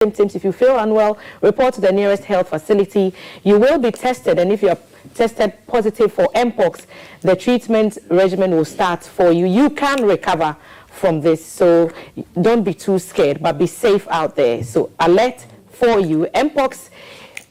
symptoms, if you feel unwell, report to the nearest health facility. You will be tested, and if you are tested positive for Mpox, the treatment regimen will start for you. You can recover from this, so don't be too scared, but be safe out there. So alert for you. Mpox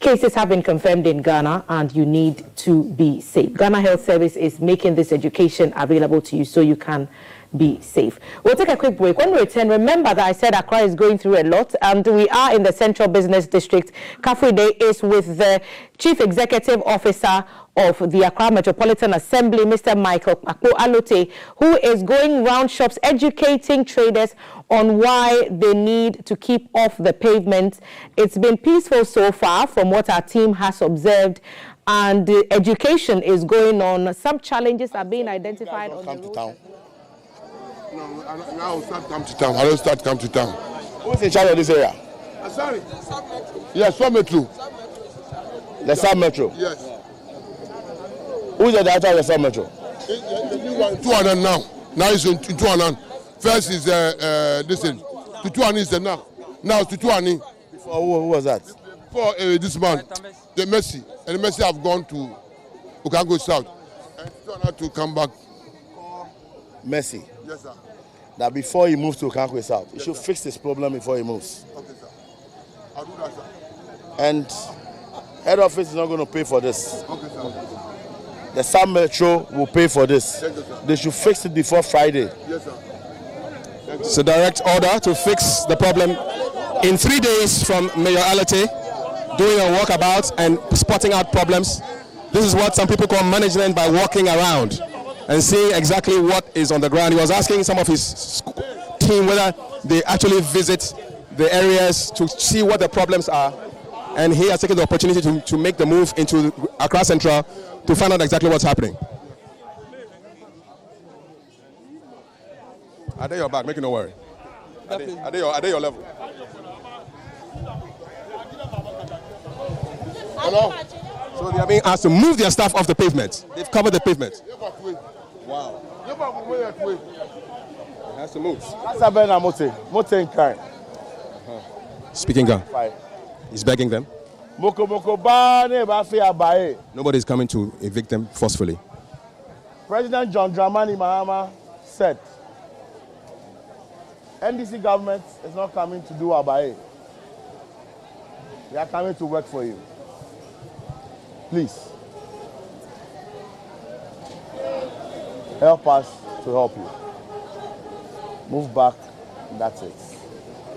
cases have been confirmed in Ghana, and you need to be safe. Ghana Health Service is making this education available to you so you can be safe. We'll take a quick break. When we return, remember that I said Accra is going through a lot, and we are in the Central Business District. Kafride is with the Chief Executive Officer of the Accra Metropolitan Assembly, Mr. Michael Alote, who is going round shops educating traders on why they need to keep off the pavement. It's been peaceful so far from what our team has observed, and the education is going on. Some challenges are being identified on the road. Now I'll start come to town. I don't start come to town. Who's in charge of this area? Sorry. Yes, Sub Metro. The Sub Metro? Yes. Who's the director of the Sub Metro? 200 now. Now it's in 200. First is this thing. 200 is the now. Now it's 200. Before who was that? For this man, the Messi. And the Messi have gone to Kuuku South. And 200 to come back. Messi. Yes, sir. That before he moves to Kuuku South, he should fix this problem before he moves. Okay, sir. I'll do that, sir. And head office is not going to pay for this. Okay, sir. The Sub Metro will pay for this. Thank you, sir. They should fix it before Friday. Yes, sir. It's a direct order to fix the problem in 3 days from Mayor Alate, doing a walkabout and spotting out problems. This is what some people call management by walking around and seeing exactly what is on the ground. He was asking some of his team whether they actually visit the areas to see what the problems are, and he has taken the opportunity to make the move into Accra Central to find out exactly what's happening. Are they your back? Make no worry. Are they your level? Hello? So they are being asked to move their staff off the pavement. They've covered the pavement. Wow. It has to move. Speaking Ghana. He's begging them. Nobody's coming to evict them forcefully. President John Dramani Mahama said, NDC government is not coming to do Abaye. They are coming to work for you. Please. Help us to help you. Move back, that's it.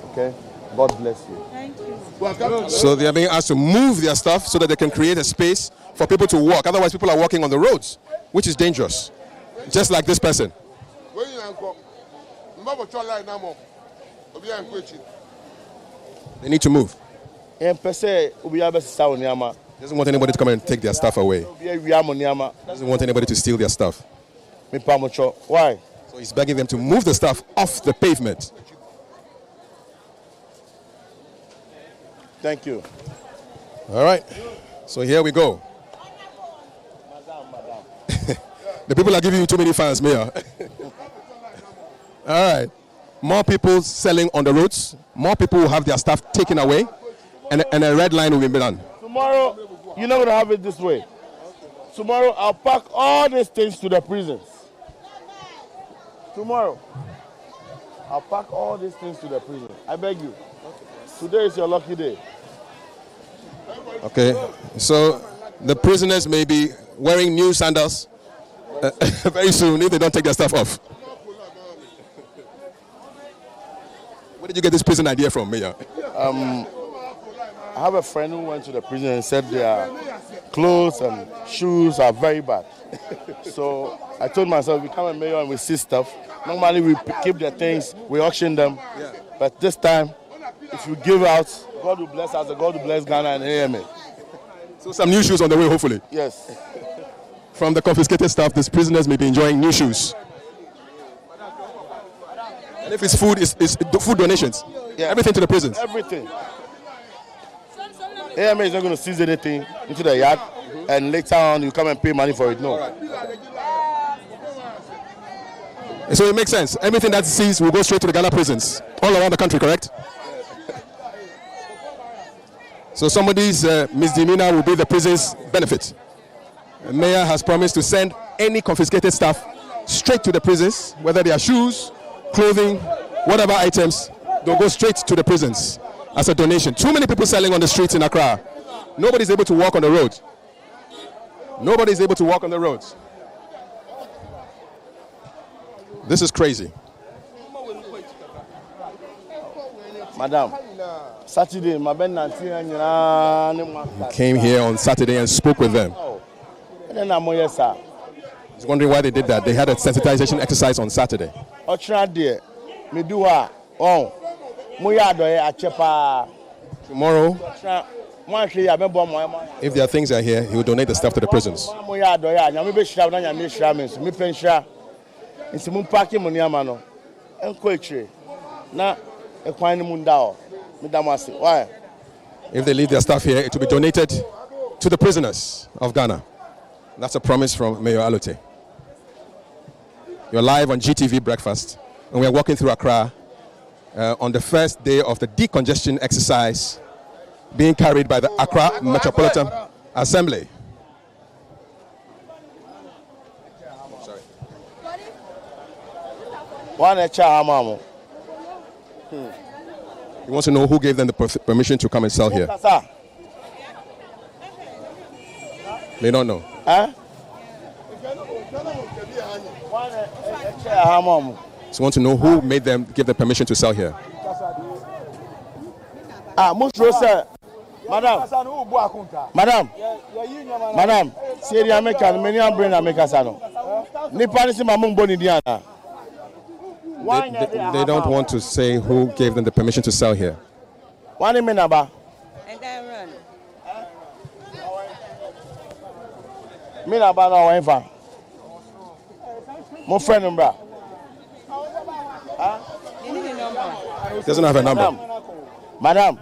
Okay? God bless you. Thank you. So they are being asked to move their stuff so that they can create a space for people to walk. Otherwise, people are walking on the roads, which is dangerous. Just like this person. They need to move. Doesn't want anybody to come and take their stuff away. Doesn't want anybody to steal their stuff. Why? So he's begging them to move the stuff off the pavement. Thank you. All right. So here we go. The people are giving you too many fans, Mayor. All right. More people selling on the roads. More people will have their stuff taken away. And a red line will be done. Tomorrow, you're not going to have it this way. Tomorrow, I'll pack all these things to the prisons. Tomorrow, I'll pack all these things to the prison. I beg you. Today is your lucky day. Okay. So the prisoners may be wearing new sandals very soon if they don't take their stuff off. Where did you get this prison idea from, Mayor? I have a friend who went to the prison and said their clothes and shoes are very bad. So I told myself, we come a mayor and we see stuff. Normally we keep the things, we auction them. Yeah. But this time, if you give out, God will bless us, God will bless Ghana and AMA. So some new shoes on the way, hopefully. Yes. From the confiscated stuff, these prisoners may be enjoying new shoes. And if it's food, it's food donations. Yeah. Everything to the prisons. Everything. AMA is not going to seize anything into the yard, and later on you come and pay money for it. No. So it makes sense. Everything that's seized will go straight to the Ghana prisons all around the country, correct? So somebody's misdemeanor will be the prison's benefit. The mayor has promised to send any confiscated stuff straight to the prisons, whether they are shoes, clothing, whatever items, they'll go straight to the prisons as a donation. Too many people selling on the streets in Accra. Nobody's able to walk on the road. Nobody's able to walk on the roads. This is crazy. Madam, Saturday, my Ben came here on Saturday and spoke with them. He's wondering why they did that. They had a sensitization exercise on Saturday. Tomorrow, if their things are here, he will donate the stuff to the prisons. If they leave their stuff here, it will be donated to the prisoners of Ghana. That's a promise from Mayor Alote. You're live on GTV Breakfast, and we're walking through Accra on the first day of the decongestion exercise being carried by the Accra Metropolitan Assembly. Sorry. He wants to know who gave them the permission to come and sell here. They don't know. So he wants to know who made them give the permission to sell here. Madam, see the American, many are brain Americans. They don't want to say who gave them the permission to sell here. One minute, and then run. Mina bana waifa. My friend number. Doesn't have a number. Madam,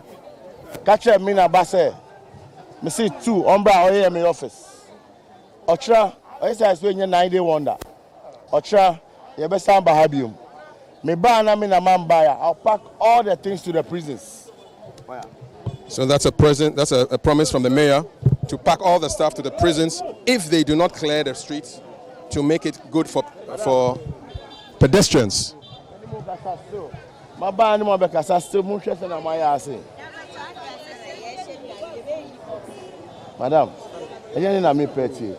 catch a mina basse. Me see 2 umbra or here in my office. Otra, I say I swear you 9-day wonder. Otra, you best stand behabium. Me bana mina man buyer. I'll pack all the things to the prisons. So that's a promise from the mayor to pack all the stuff to the prisons if they do not clear the streets to make it good for pedestrians. Madam, I didn't me petty.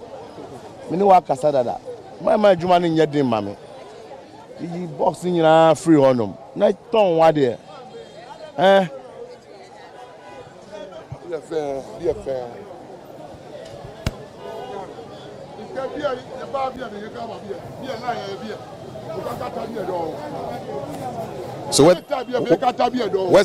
Meanwhile, Cassada, my Juman in Yadim, mammy. You boxing in free on them. Night don't what there. Eh? Be fair. So where's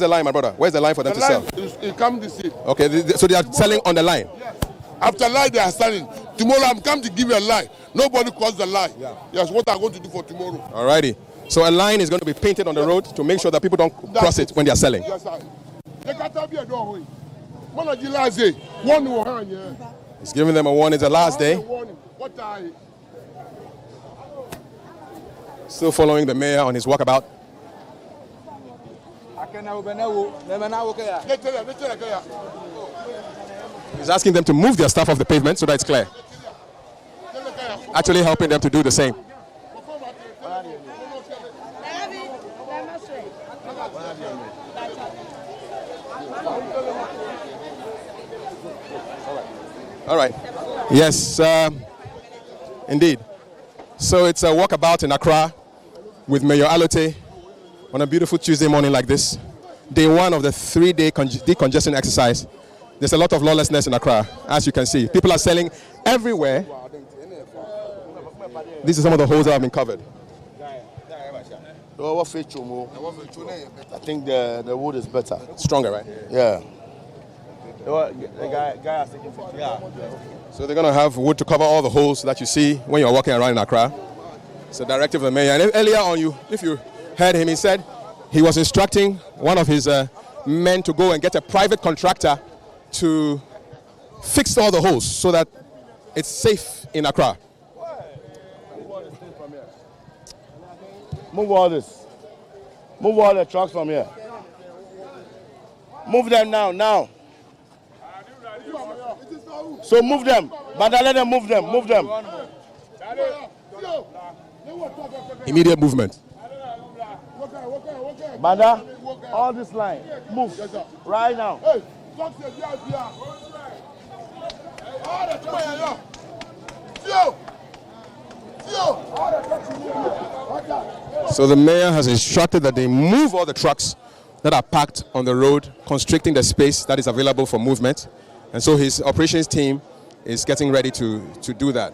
the line, my brother? Where's the line for them to sell? It comes this year. Okay, so they are selling on the line. Yes. After line they are selling. Tomorrow I'm come to give you a line. Nobody calls the line. Yeah. Yes, what I'm going to do for tomorrow. Alrighty. So a line is going to be painted on the road to make sure that people don't cross it when they are selling. Yes, sir. He's giving them a warning. It's the last day. Still following the mayor on his walkabout. He's asking them to move their stuff off the pavement so that it's clear. Actually helping them to do the same. All right. Yes, indeed. So it's a walkabout in Accra with Mayor Alote on a beautiful Tuesday morning like this. Day 1 of the 3-day decongestion exercise. There's a lot of lawlessness in Accra, as you can see. People are selling everywhere. These are some of the holes that have been covered. I think the wood is better. Stronger, right? Yeah. So they're going to have wood to cover all the holes that you see when you're walking around in Accra. It's a directive of the mayor. And earlier on, if you heard him, he said he was instructing one of his men to go and get a private contractor to fix all the holes so that it's safe in Accra. Move all this. Move all the trucks from here. Move them now. So move them. Banda, let them move them. Move them. Immediate movement. Banda, all this line. Move. Right now. So the mayor has instructed that they move all the trucks that are parked on the road, constricting the space that is available for movement. And so his operations team is getting ready to do that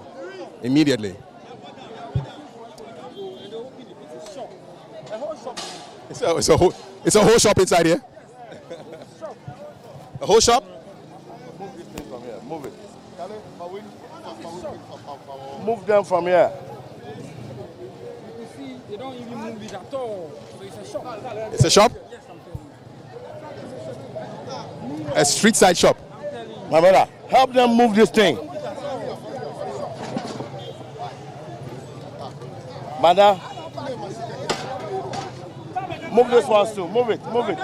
immediately. It's a whole shop inside here. A whole shop? Move this thing from here. Move it. Move them from here. You see, they don't even move it at all. So it's a shop. It's a shop? A street side shop. My brother, help them move this thing. Banda, move this one too. Move it. Move it.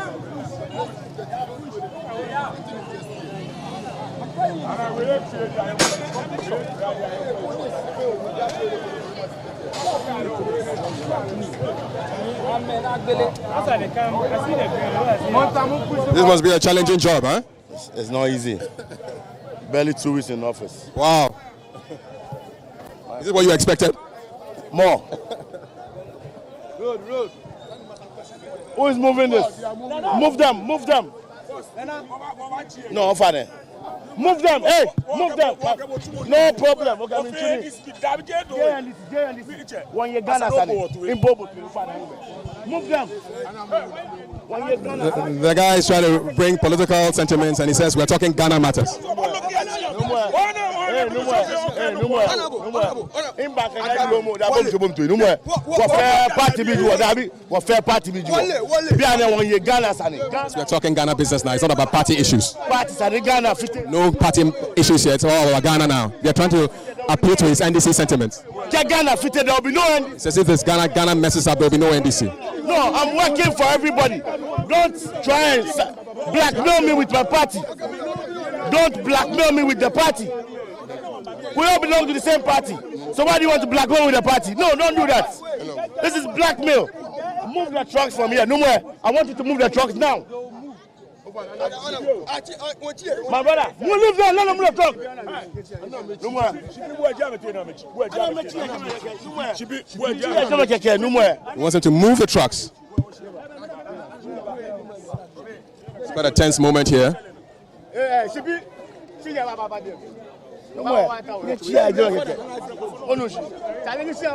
This must be a challenging job, huh? It's not easy. Barely 2 weeks in office. Wow. Is this what you expected? More. Good. Who is moving this? Move them. No, father. Move them. Hey, move them. No problem. Okay, when you Ghana, move them. The guy is trying to bring political sentiments and he says we're talking Ghana matters. No more. We're talking Ghana business now. It's not about party issues. No party issues here. It's all about Ghana now. They're trying to appeal to his NDC sentiments. There will be no NDC. It says if this Ghana messes up, there will be no NDC. No, I'm working for everybody. Don't try and blackmail me with my party. Don't blackmail me with the party. We all belong to the same party. So why do you want to blackmail with the party? No, don't do that. This is blackmail. Move the trucks from here. No more. I want you to move the trucks now. My brother, you leave there. Let them move the truck. No more. No more. He wants him to move the trucks. It's quite a tense moment here.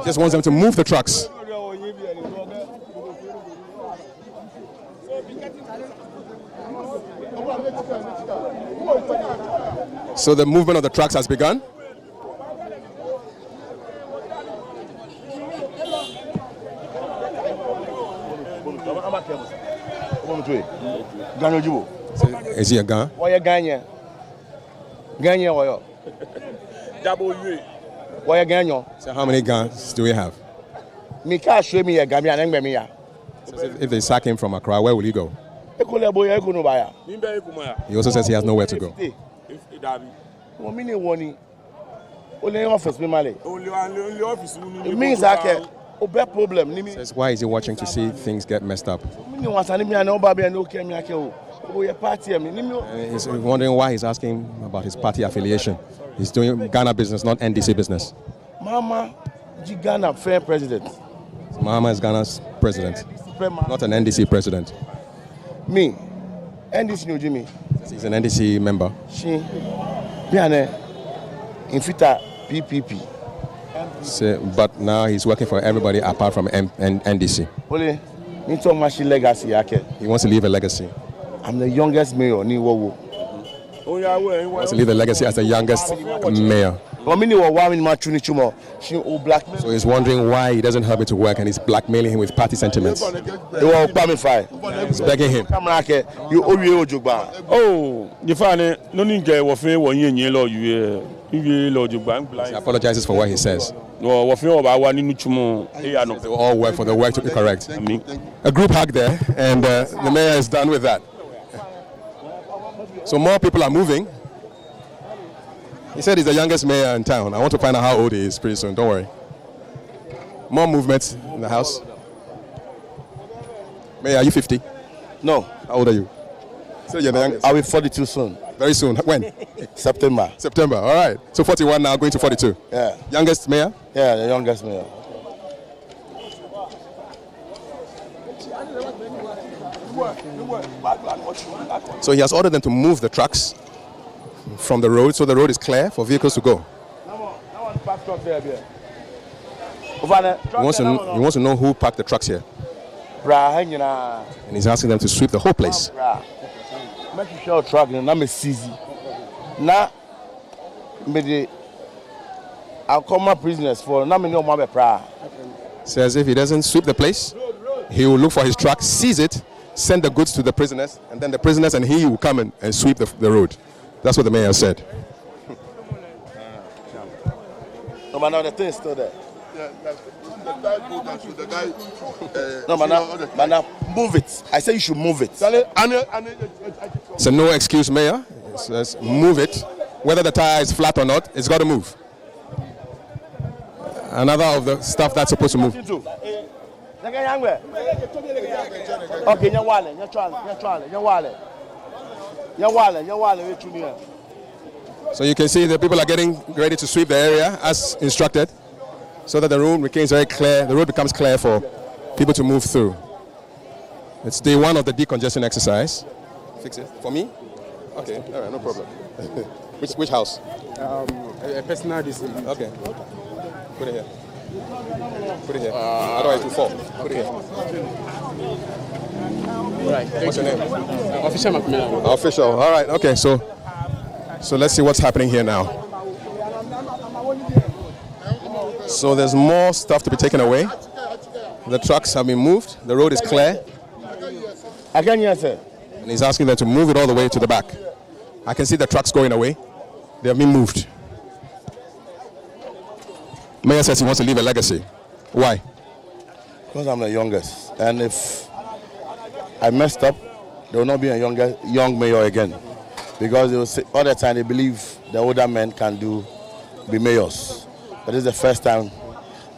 Just wants them to move the trucks. So the movement of the trucks has begun. Is he a gun? So how many guns do we have? So if they sack him from Accra, where will he go? He also says he has nowhere to go. It means that problem. Says why is he watching to see things get messed up? He's wondering why he's asking about his party affiliation. He's doing Ghana business, not NDC business. Mama, Ghana fair president. Mahama is Ghana's president, not an NDC president. Me, NDC no Jimmy. He's an NDC member. She, Piane, Infita PPP. So, but now he's working for everybody apart from NDC. Ole, me talk machine legacy yake. He wants to leave a legacy. I'm the youngest mayor ni Wowo. He wants to leave a legacy as the youngest mayor. So he's wondering why he doesn't help me to work and he's blackmailing him with party sentiments. He's begging him. Oh, He apologizes for what he says. They will all work for the work to be correct. A group hug there, and the mayor is done with that. So more people are moving. He said he's the youngest mayor in town. I want to find out how old he is pretty soon. Don't worry. More movement in the house. Mayor, are you 50? No. How old are you? So you're the youngest. I'll be 42 soon. Very soon. When? September. September. All right. So 41 now, going to 42. Yeah. Youngest mayor? Yeah, the youngest mayor. So he has ordered them to move the trucks from the road so the road is clear for vehicles to go. He wants to know who parked the trucks here. And he's asking them to sweep the whole place. Make sure truck na me seize. Na me the I'll call my prisoners for na me no more pra. Says if he doesn't sweep the place, he will look for his truck, seize it, send the goods to the prisoners, and then the prisoners and he will come and sweep the road. That's what the mayor said. No, man, the thing is still there. No, man, move it. I say you should move it. It's a no excuse, mayor. It says move it. Whether the tire is flat or not, it's got to move. Another of the stuff that's supposed to move. So you can see the people are getting ready to sweep the area as instructed, so that the road becomes very clear. The road becomes clear for people to move through. It's day one of the decongestion exercise. Fix it for me. Okay, all right, no problem. Which house? A personal decision. Okay. Put it here. Put it here. Otherwise it will fall. Put it here. Right. What's your name? Official Macmillan. Official. All right. Okay. So let's see what's happening here now. So there's more stuff to be taken away. The trucks have been moved. The road is clear. I can hear, sir. And he's asking them to move it all the way to the back. I can see the trucks going away. They have been moved. Mayor says he wants to leave a legacy. Why? Because I'm the youngest. And if I messed up, there will not be a young mayor again. Because they will say, all the time they believe the older men can be mayors. But this is the first time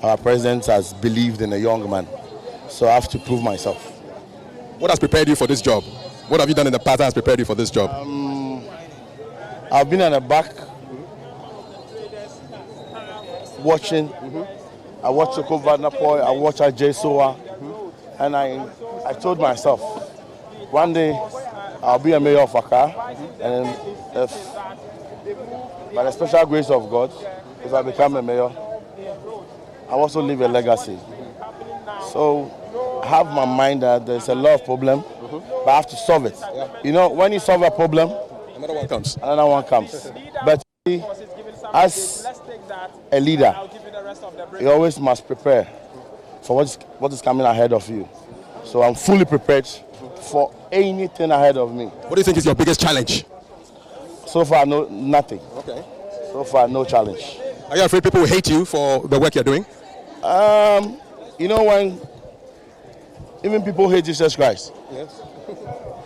our president has believed in a young man. So I have to prove myself. What has prepared you for this job? What have you done in the past that has prepared you for this job? I've been at the back watching. I watched Okova Napoy, I watched Ajay Soa, and I told myself, one day I'll be a mayor of Accra, and if by the special grace of God, if I become a mayor, I also leave a legacy. So I have my mind that there's a lot of problems, but I have to solve it. Yeah. You know, when you solve a problem, Another one comes. another one comes. But as a leader, you always must prepare for what is coming ahead of you. So I'm fully prepared for anything ahead of me. What do you think is your biggest challenge? So far, nothing. Okay. So far, no challenge. Are you afraid people will hate you for the work you're doing? You know, when even people hate Jesus Christ, Yes.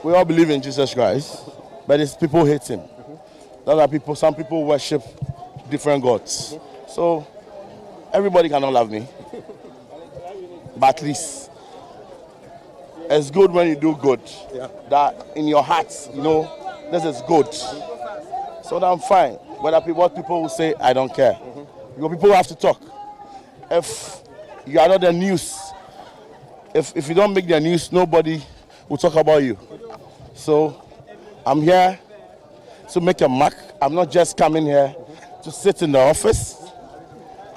we all believe in Jesus Christ, but it's people hate him. Some people worship different gods. So everybody cannot love me, but at least it's good when you do good. Yeah. That in your heart, you know, this is good. So I'm fine. What people will say, I don't care. Because people have to talk. If you are not the news, if you don't make the news, nobody will talk about you. So I'm here to make a mark. I'm not just coming here to sit in the office.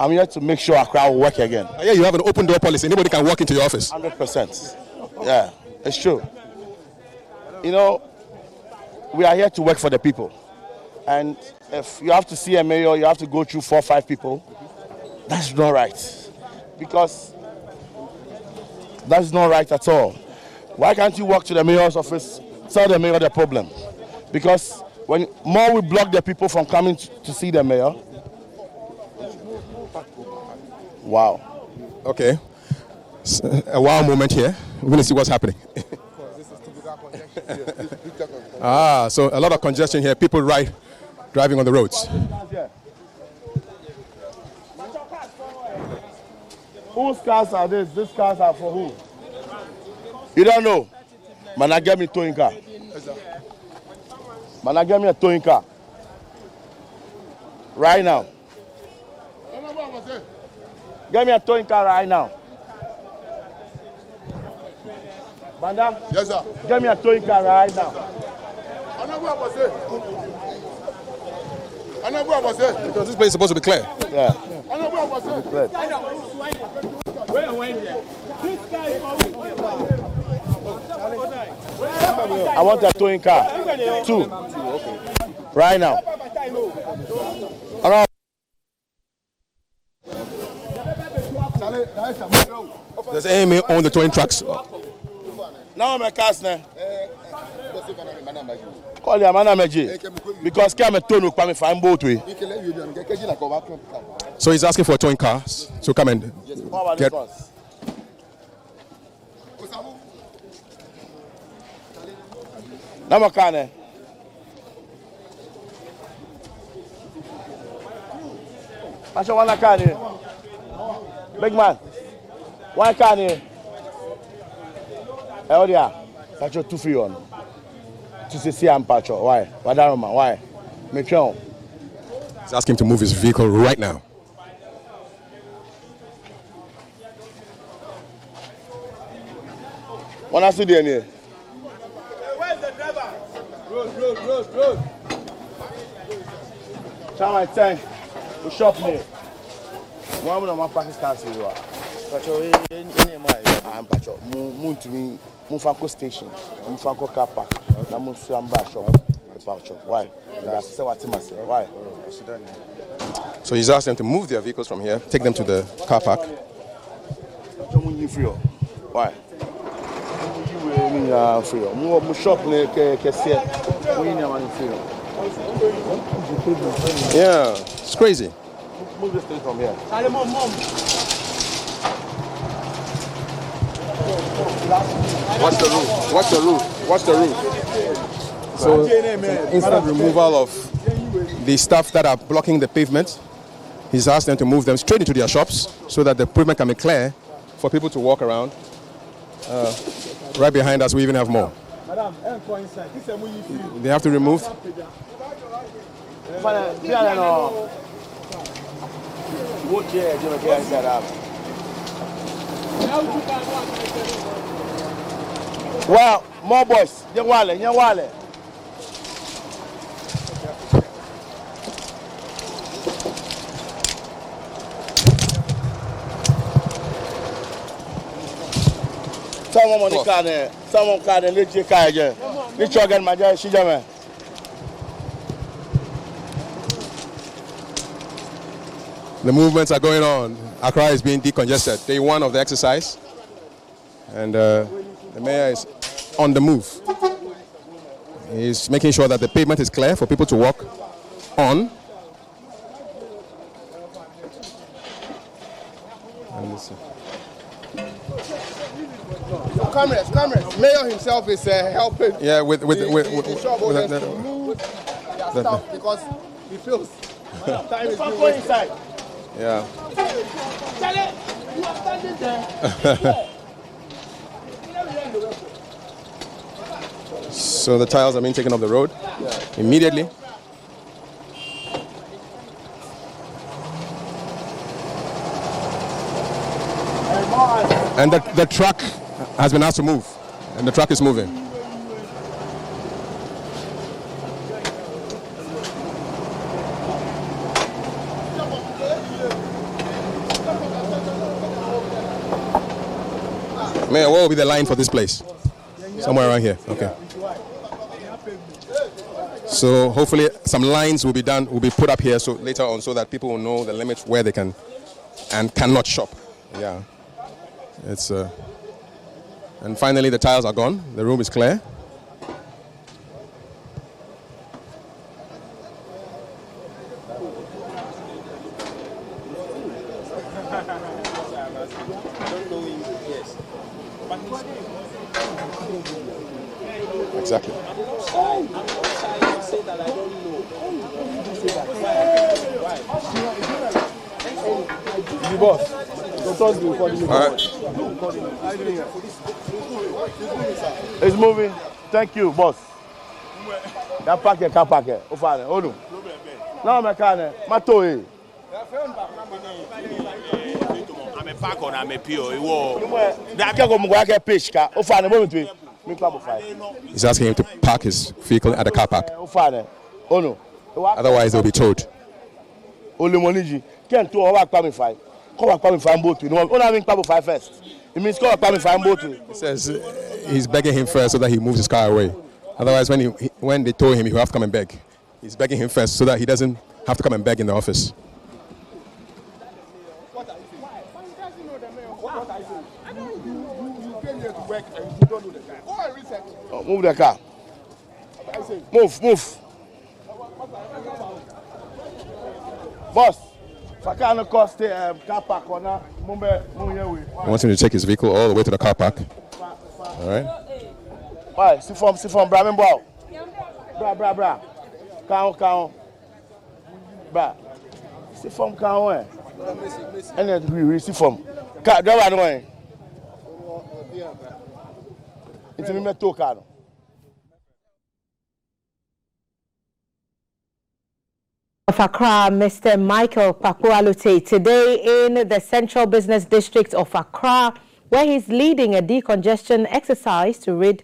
I'm here to make sure Accra will work again. Yeah, you have an open door policy. Anybody can walk into your office. 100%. Yeah, it's true. You know, we are here to work for the people. And if you have to see a mayor, you have to go through 4 or 5 people. That's not right. Because that's not right at all. Why can't you walk to the mayor's office, tell the mayor the problem? Because when more we block the people from coming to see the mayor. Wow. Okay. A wow moment here. We're going to see what's happening. So a lot of congestion here. People right driving on the roads. Whose cars are this? These cars are for who? You don't know? Man, I get me towing car. Man, I get me a towing car. Right now. Get me a towing car right now. Madam? Yes, sir. Get me a towing car right now. Because this place is supposed to be clear. Yeah. I want a towing car. 2. Right now. Does AMA own the towing trucks? Now I'm a cast now. Call your man because I'm a towing with me fine boat way. So he's asking for towing cars to come and get. Now I'm a car now. I show one car here. Big man. One car here. Oh yeah. Pacho 2 free on. To see I'm Pacho. Why? Why? Make sure. He's asking him to move his vehicle right now. When I see the here. Where's the driver? Road. Try my time. We shop me. One of my Pakistan here. Pacho, I'm Pacho. Move to me. Move station. Move car park. Na move shop. Pacho. Why? Why? So he's asked them to move their vehicles from here, take them to the car park. Why? Yeah, it's crazy. Move this thing from here. What's the route? So, instant removal of the stuff that are blocking the pavement. He's asked them to move them straight into their shops so that the pavement can be clear for people to walk around. Right behind us, we even have more. They have to remove. Well, more boys. Nyawale. Someone on the car there. Someone car there. Let's check car again. Let's check again, my dear. She jam. The movements are going on. Accra is being decongested. Day 1 of the exercise. And the mayor is on the move. He's making sure that the pavement is clear for people to walk on. And listen. Cameras. Mayor himself is helping. Yeah, with because he feels time is Go inside. yeah. You are standing there. So the tiles are being taken off the road immediately. And the truck has been asked to move, and the truck is moving. Mayor, what will be the line for this place? Somewhere around here. Okay. So hopefully some lines will be put up here so later on so that people will know the limits where they can and cannot shop. Yeah. It's and finally the tiles are gone. The room is clear. Exactly. Easy boss. Don't touch the recording. All right. It's moving. Thank you, boss. That packet, car packet. Oh, fine. Hold on. Now I'm a car. My toe. I'm a pack on, I'm a PO. He's asking him to park his vehicle at the car park. Otherwise, they'll be towed. He says he's begging him first so that he moves his car away. Otherwise, when they tow him, he'll have to come and beg. He's begging him first so that he doesn't have to come and beg in the office. Move the car. Move. Boss, if I can't cost the car park on I want him to take his vehicle all the way to the car park. All right. Why? See from bra, member. Bra. Count. Bra. See from count. And then we see from. Car, that one way. It's a me to car. Of Accra, Mr. Michael Pakualute, today in the Central Business District of Accra, where he's leading a decongestion exercise to rid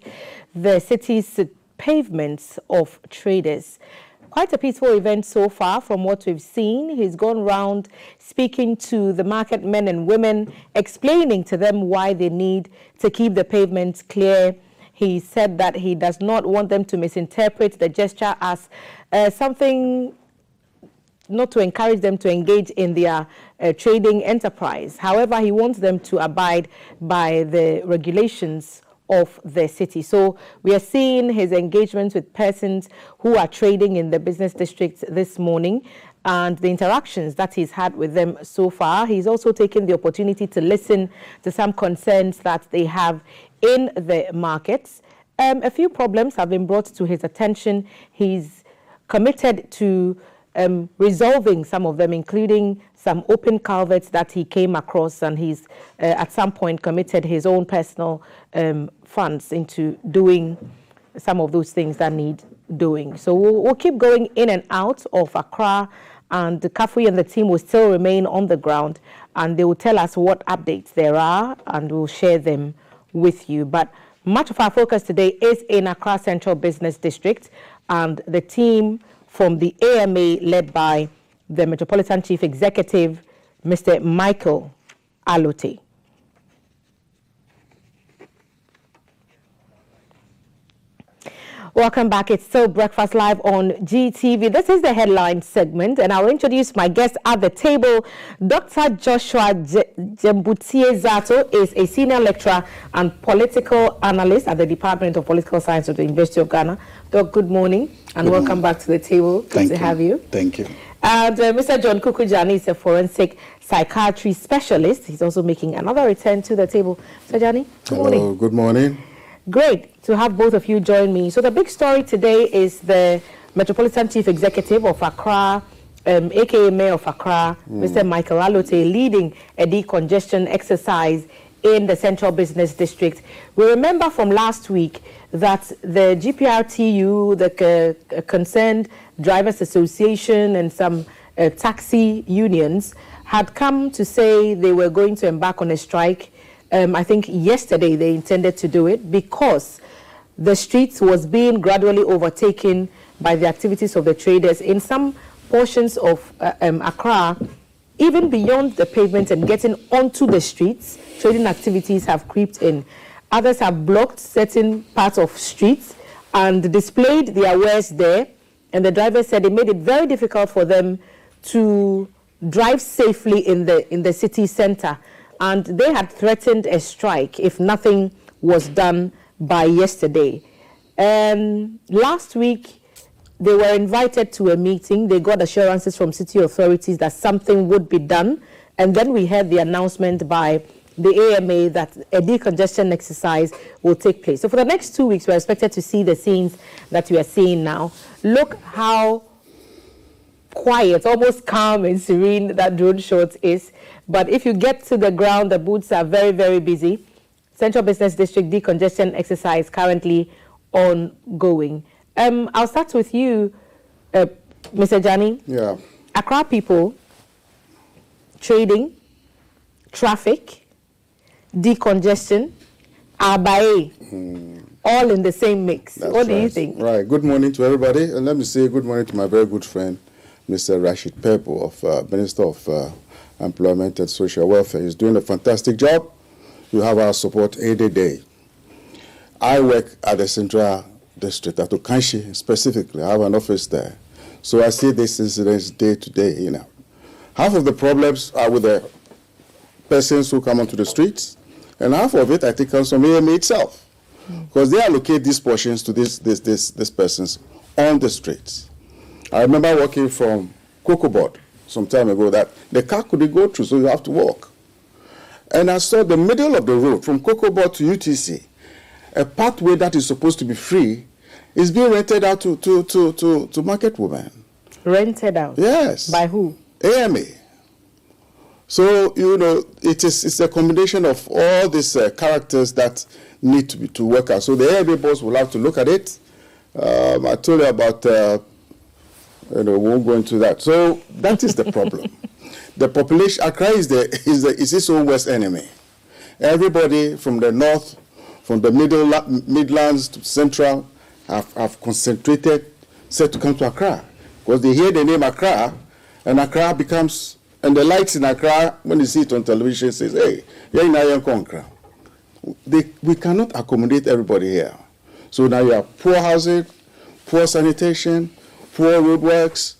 the city's pavements of traders. Quite a peaceful event so far from what we've seen. He's gone round speaking to the market men and women, explaining to them why they need to keep the pavements clear. He said that he does not want them to misinterpret the gesture as something not to encourage them to engage in their trading enterprise. However, he wants them to abide by the regulations of the city. So we are seeing his engagements with persons who are trading in the business district this morning and the interactions that he's had with them so far. He's also taken the opportunity to listen to some concerns that they have in the markets. A few problems have been brought to his attention. He's committed to resolving some of them, including some open culverts that he came across, and he's at some point committed his own personal funds into doing some of those things that need doing. So we'll keep going in and out of Accra, and Kafui and the team will still remain on the ground, and they will tell us what updates there are, and we'll share them with you. But much of our focus today is in Accra Central Business District, and the team from the AMA led by the Metropolitan Chief Executive, Mr. Michael Alote. Welcome back. It's still Breakfast Live on GTV. This is the headline segment, and I'll introduce my guest at the table. Dr. Joshua Jembutie Zato is a senior lecturer and political analyst at the Department of Political Science of the University of Ghana. Doc, good morning, and welcome back to the table. Good to have you. Thank you. And Mr. John Kuuku Dsane is a forensic psychiatry specialist. He's also making another return to the table. Mr. Dsane, good morning. Hello, good morning. Great to have both of you join me. So the big story today is the Metropolitan Chief Executive of Accra, aka Mayor of Accra, Mr. Michael Alote, leading a decongestion exercise in the Central Business District. We remember from last week that the GPRTU, the Concerned Drivers Association, and some taxi unions had come to say they were going to embark on a strike. I think yesterday they intended to do it because the streets was being gradually overtaken by the activities of the traders in some portions of Accra, even beyond the pavement and getting onto the streets. Trading activities have creeped in. Others have blocked certain parts of streets and displayed their wares there. And the driver said it made it very difficult for them to drive safely in the city center. And they had threatened a strike if nothing was done by yesterday. Last week, they were invited to a meeting. They got assurances from city authorities that something would be done. And then we heard the announcement by the AMA that a decongestion exercise will take place. So for the next 2 weeks, we're expected to see the scenes that we are seeing now. Look how quiet, almost calm and serene that drone shot is. But if you get to the ground, the booths are very, very busy. Central Business District decongestion exercise currently ongoing. I'll start with you, Mr. Dsane. Yeah. Accra people, trading, traffic, decongestion, Abaye, all in the same mix. That's what do you think? Right. Good morning to everybody. And let me say good morning to my very good friend, Mr. Rashid Pepo, of Minister of Employment and Social Welfare. He's doing a fantastic job. You have our support every day. I work at the Central District, at Okanshi specifically. I have an office there. So I see these incidents day to day, you know. Half of the problems are with the persons who come onto the streets, and half of it, I think, comes from AMA itself. Because they allocate these portions to these persons on the streets. I remember working from Kuuku Dsane some time ago that the car couldn't go through, so you have to walk. And I saw the middle of the road from Kuuku Dsane to UTC, a pathway that is supposed to be free is being rented out to market women. Rented out? Yes. By who? AMA. So, you know, it's a combination of all these characters that need to work out. So the AMA boss will have to look at it. I told you about, we won't go into that. So that is the problem. The population, Accra is its own worst enemy. Everybody from the north, from the Midlands to Central, have concentrated, said to come to Accra. Because they hear the name Accra, and Accra becomes, and the lights in Accra, when you see it on television, says, hey, you're in Accra. We cannot accommodate everybody here. So now you have poor housing, poor sanitation, poor roadworks.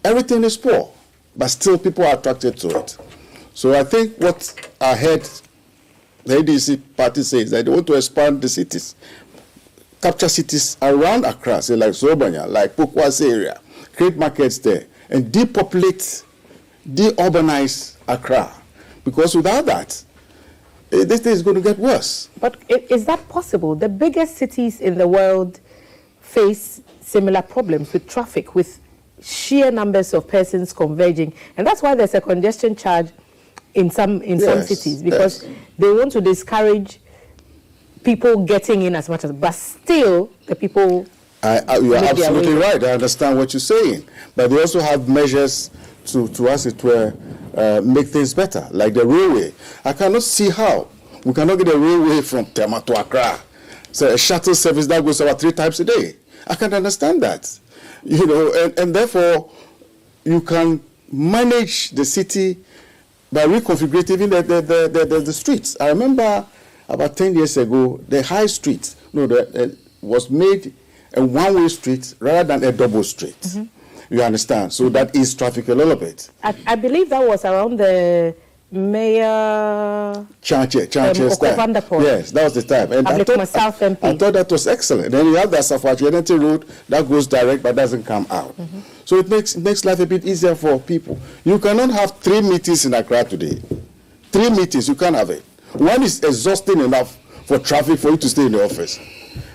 Everything is poor, but still people are attracted to it. So I think what I heard the ADC party says that they want to expand the cities, capture cities around Accra, say like Sobanya, like Pokwase area, create markets there, and depopulate, de-urbanize Accra. Because without that, this thing is going to get worse. But is that possible? The biggest cities in the world face similar problems with traffic, with sheer numbers of persons converging. And that's why there's a congestion charge in some cities, because they want to discourage people getting in as much as, but still the people. You are absolutely right. I understand what you're saying, but they also have measures to as it were, make things better, like the railway. I cannot see how we cannot get a railway from Tema to Accra. So a shuttle service that goes about 3 times a day. I can't understand that, you know, and therefore you can manage the city by reconfiguring even the streets. I remember about 10 years ago, the high street was made a one-way street rather than a double street. Mm-hmm. You understand? So that eases traffic a little bit. I believe that was around the Mayor Chanche time. Yes, that was the time. And I thought that was excellent. Then you have that Safaji road that goes direct but doesn't come out. Mm-hmm. So it makes life a bit easier for people. You cannot have 3 meetings in Accra today. 3 meetings, you can't have it. One is exhausting enough for traffic for you to stay in the office.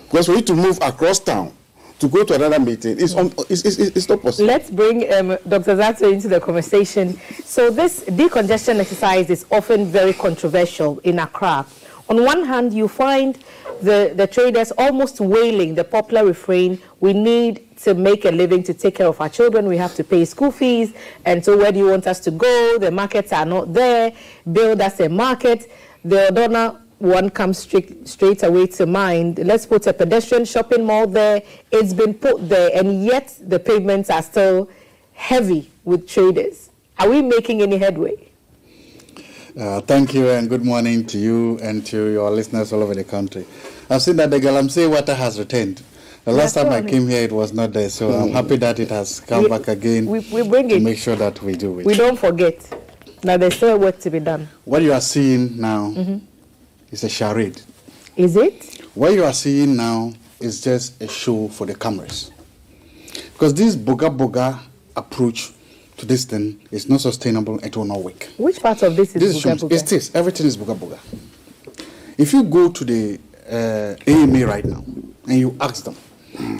Because for you to move across town to go to another meeting, it's not possible. Let's bring Dr. Zato into the conversation. So this decongestion exercise is often very controversial in Accra. On one hand, you find the traders almost wailing the popular refrain, we need to make a living to take care of our children, we have to pay school fees, and so where do you want us to go? The markets are not there, build us a market. The Odona one comes straight away to mind. Let's put a pedestrian shopping mall there. It's been put there, and yet the pavements are still heavy with traders. Are we making any headway? Thank you, and good morning to you and to your listeners all over the country. I've seen that the Galamsey water has returned. The last time I came here, it was not there, so I'm happy that it has come back again. We bring it. Make sure that we do it. We don't forget. Now there's still work to be done. What you are seeing now is a charade. Is it? What you are seeing now is just a show for the cameras. Because this boga approach to this thing is not sustainable, it will not work. Which part of this is boga? It's this. Everything is boga. If you go to the AMA right now and you ask them,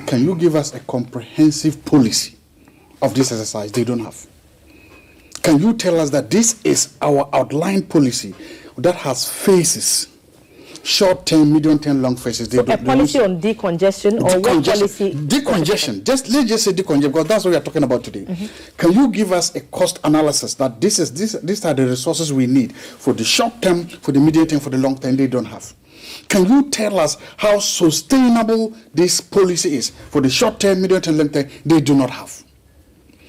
can you give us a comprehensive policy of this exercise? They don't have. Can you tell us that this is our outline policy that has phases? Short-term, medium-term, long phases. So a policy on decongestion or what policy? Decongestion. Let's just say decongestion, because that's what we are talking about today. Can you give us a cost analysis that these are the resources we need for the short term, for the medium term, for the long term? They don't have. Can you tell us how sustainable this policy is for the short term, medium term, long term? They do not have.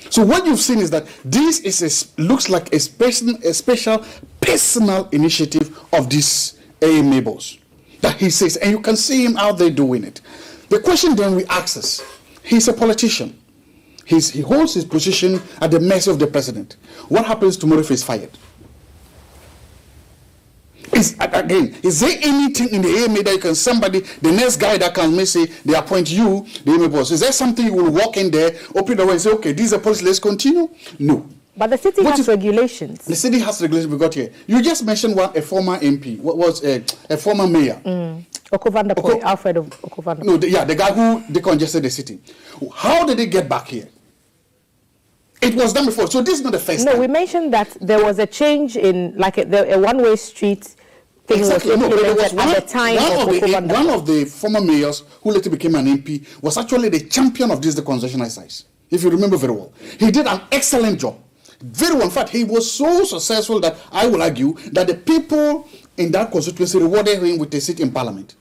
So what you've seen is that this looks like a special personal initiative of this AMA boss that he says, and you can see him out there doing it. The question then we ask is, he's a politician. He holds his position at the mercy of the president. What happens tomorrow if he's fired? Is there anything in the AMA that you can, the next guy that can say they appoint you, the AMA boss, is there something you will walk in there, open the door and say, okay, this is a policy, let's continue? No. But the city has regulations. The city has regulations we got here. You just mentioned a former MP. What was a former mayor? Alfred Okovandapoy. No, the guy who decongested the city. How did he get back here? It was done before, so this is not the first time. No, we mentioned that there was a change in, like a one-way street thing was implemented at the time of one of the former mayors who later became an MP was actually the champion of this decongestion exercise, if you remember very well. He did an excellent job. Very well. In fact, he was so successful that I will argue that the people in that constituency rewarded him with a seat in parliament.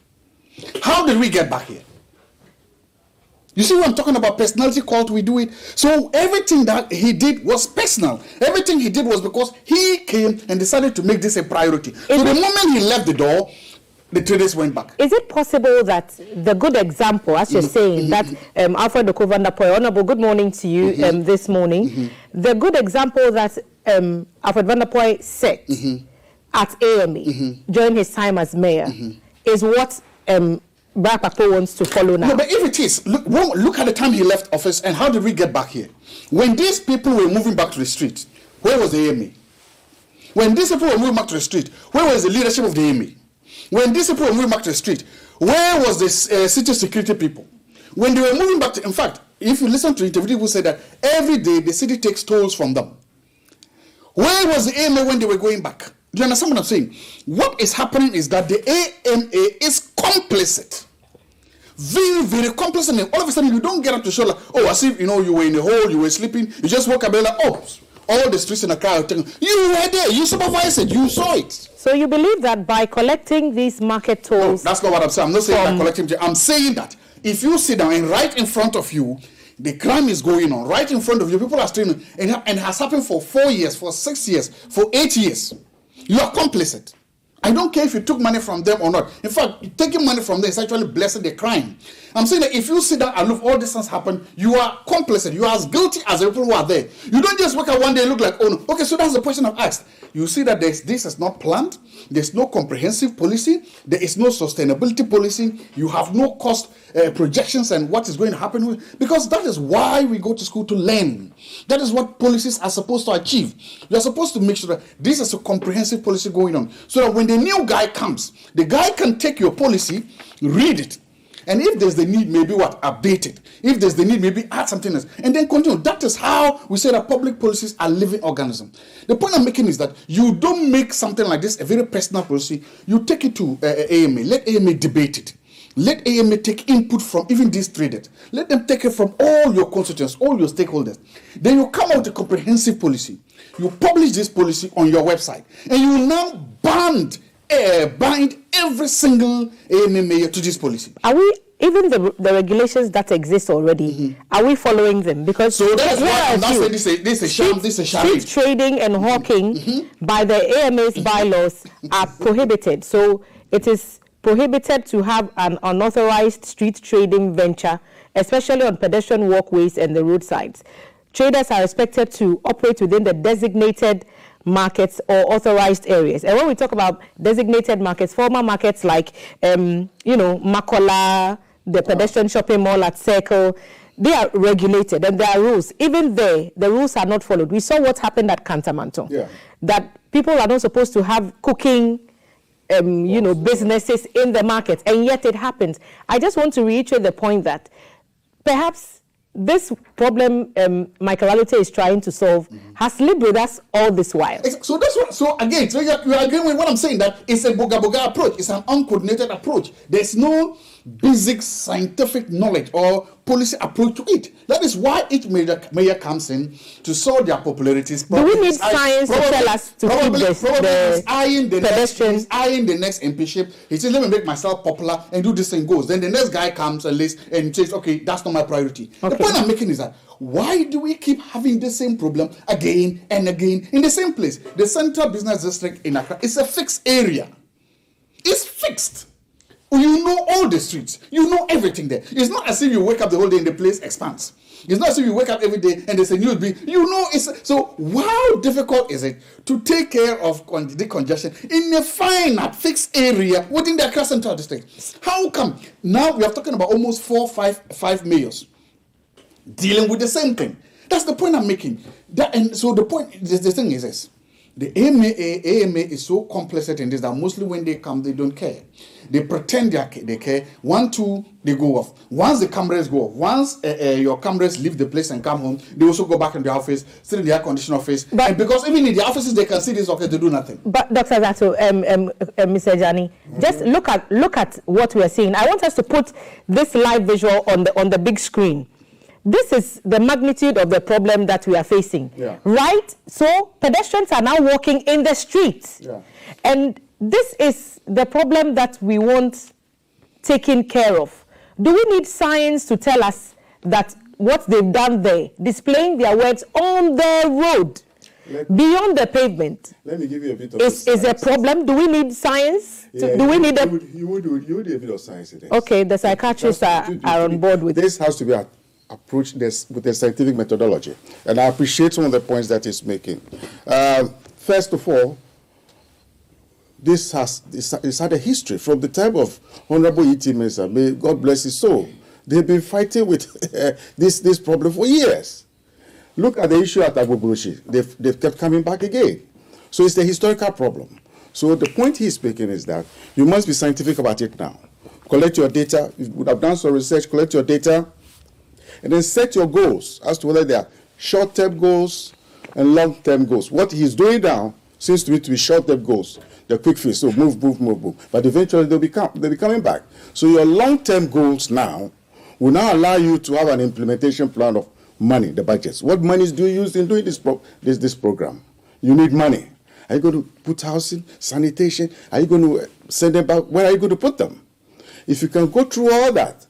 How did we get back here? You see what I'm talking about? Personality cult, we do it. So everything that he did was personal. Everything he did was because he came and decided to make this a priority. So the moment he left the door, the traders went back. Is it possible that the good example, as you're saying, that Alfred Okovandapoy, Honorable, good morning to you this morning. The good example that Alfred Vandapoy set at AMA during his time as mayor is what Barack Papo wants to follow now. No, but if it is, look at the time he left office and how did we get back here? When these people were moving back to the street, where was the AMA? When these people were moving back to the street, where was the leadership of the AMA? When these people were moving back to the street, where was the city security people? When they were moving back to, in fact, if you listen to interview, people say that every day the city takes tolls from them. Where was the AMA when they were going back? Do you understand what I'm saying? What is happening is that the AMA is complicit. Very, very complicit. And all of a sudden, you don't get up to show like, oh, as if, you were in a hole, you were sleeping, you just woke up and like, oh, all the streets in the car, you were there, you supervised it, you saw it. So you believe that by collecting these market tolls... No, that's not what I'm saying. I'm not saying by collecting. I'm saying that if you sit down and right in front of you, the crime is going on, right in front of you, people are streaming, and it has happened for 4 years, for 6 years, for 8 years. You are complicit. I don't care if you took money from them or not. In fact, taking money from them is actually blessing the crime. I'm saying that if you sit down and look, all this has happened, you are complicit. You are as guilty as the people who are there. You don't just wake up one day and look like, oh no. Okay, so that's the question I've asked. You see that this is not planned. There's no comprehensive policy. There is no sustainability policy. You have no cost projections and what is going to happen. Because that is why we go to school, to learn. That is what policies are supposed to achieve. You are supposed to make sure that this is a comprehensive policy going on. So that when the new guy comes, the guy can take your policy, read it, and if there's the need, maybe update it. If there's the need, maybe add something else. And then continue. That is how we say that public policies are living organisms. The point I'm making is that you don't make something like this a very personal policy. You take it to AMA. Let AMA debate it. Let AMA take input from even these traders. Let them take it from all your constituents, all your stakeholders. Then you come out with a comprehensive policy. You publish this policy on your website. And you will now bind every single AMA mayor to this policy. Are we, even the regulations that exist already, are we following them? Because so that's why I'm not saying this is a sham, this is a sham. Street trading and hawking by the AMA's bylaws are prohibited. So it is prohibited to have an unauthorized street trading venture, especially on pedestrian walkways and the roadsides. Traders are expected to operate within the designated markets or authorized areas. And when we talk about designated markets, former markets like, Makola, the pedestrian shopping mall at Circle, they are regulated and there are rules. Even there, the rules are not followed. We saw what happened at Cantamanto, that people are not supposed to have cooking, businesses in the market, and yet it happens. I just want to reiterate the point that perhaps this problem Michael Alute is trying to solve has lived with us all this while. So that's what. So again, so you're agreeing with what I'm saying, that it's a boga approach. It's an uncoordinated approach. There's no basic scientific knowledge or policy approach to it. That is why each mayor comes in to solve their popularities. Do we need science to tell us to keep the pedestrians? He's eyeing the next MPship. He says, let me make myself popular and do this and goes. Then the next guy comes and lists and says, okay, that's not my priority. Okay. The point I'm making is that why do we keep having the same problem again and again in the same place? The Central Business District in Accra is a fixed area. It's fixed. You know all the streets. You know everything there. It's not as if you wake up the whole day and the place expands. It's not as if you wake up every day and there's a new beat. You know it's... So how difficult is it to take care of the congestion in a finite, fixed area within the Accra Central District? How come? Now we are talking about almost 5 mayors dealing with the same thing. That's the point I'm making. And so the thing is this. The AMA is so complicit in this that mostly when they come, they don't care. They pretend they care. 1, 2, they go off. Once the cameras go off, once your cameras leave the place and come home, they also go back in the office, sit in the air-conditioned office. And because even in the offices, they can see this, okay, they do nothing. But Dr. Zato, Mr. Jani, just look at what we are seeing. I want us to put this live visual on the big screen. This is the magnitude of the problem that we are facing, right? So pedestrians are now walking in the streets. And this is the problem that we want taken care of. Do we need science to tell us that what they've done there, displaying their words on the road, beyond the pavement, let me give you a bit of is a problem? Do we need science? Do we need you would need a bit of science in this. Okay, the psychiatrists are on board with this. Has to be approach this with a scientific methodology, and I appreciate some of the points that he's making. First of all, this had a history from the time of Honorable E.T. Mensah. May God bless his soul. They've been fighting with this problem for years. Look at the issue at Agbogboroshi. They've kept coming back again. So it's a historical problem. So the point he's making is that you must be scientific about it now. Collect your data. You would have done some research. Collect your data. And then set your goals as to whether they are short-term goals and long-term goals. What he's doing now seems to me to be short-term goals. The quick fix, so move. But eventually they'll be coming back. So your long-term goals now will now allow you to have an implementation plan of money, the budgets. What monies do you use in doing this program? You need money. Are you going to put housing, sanitation? Are you going to send them back? Where are you going to put them? If you can go through all that,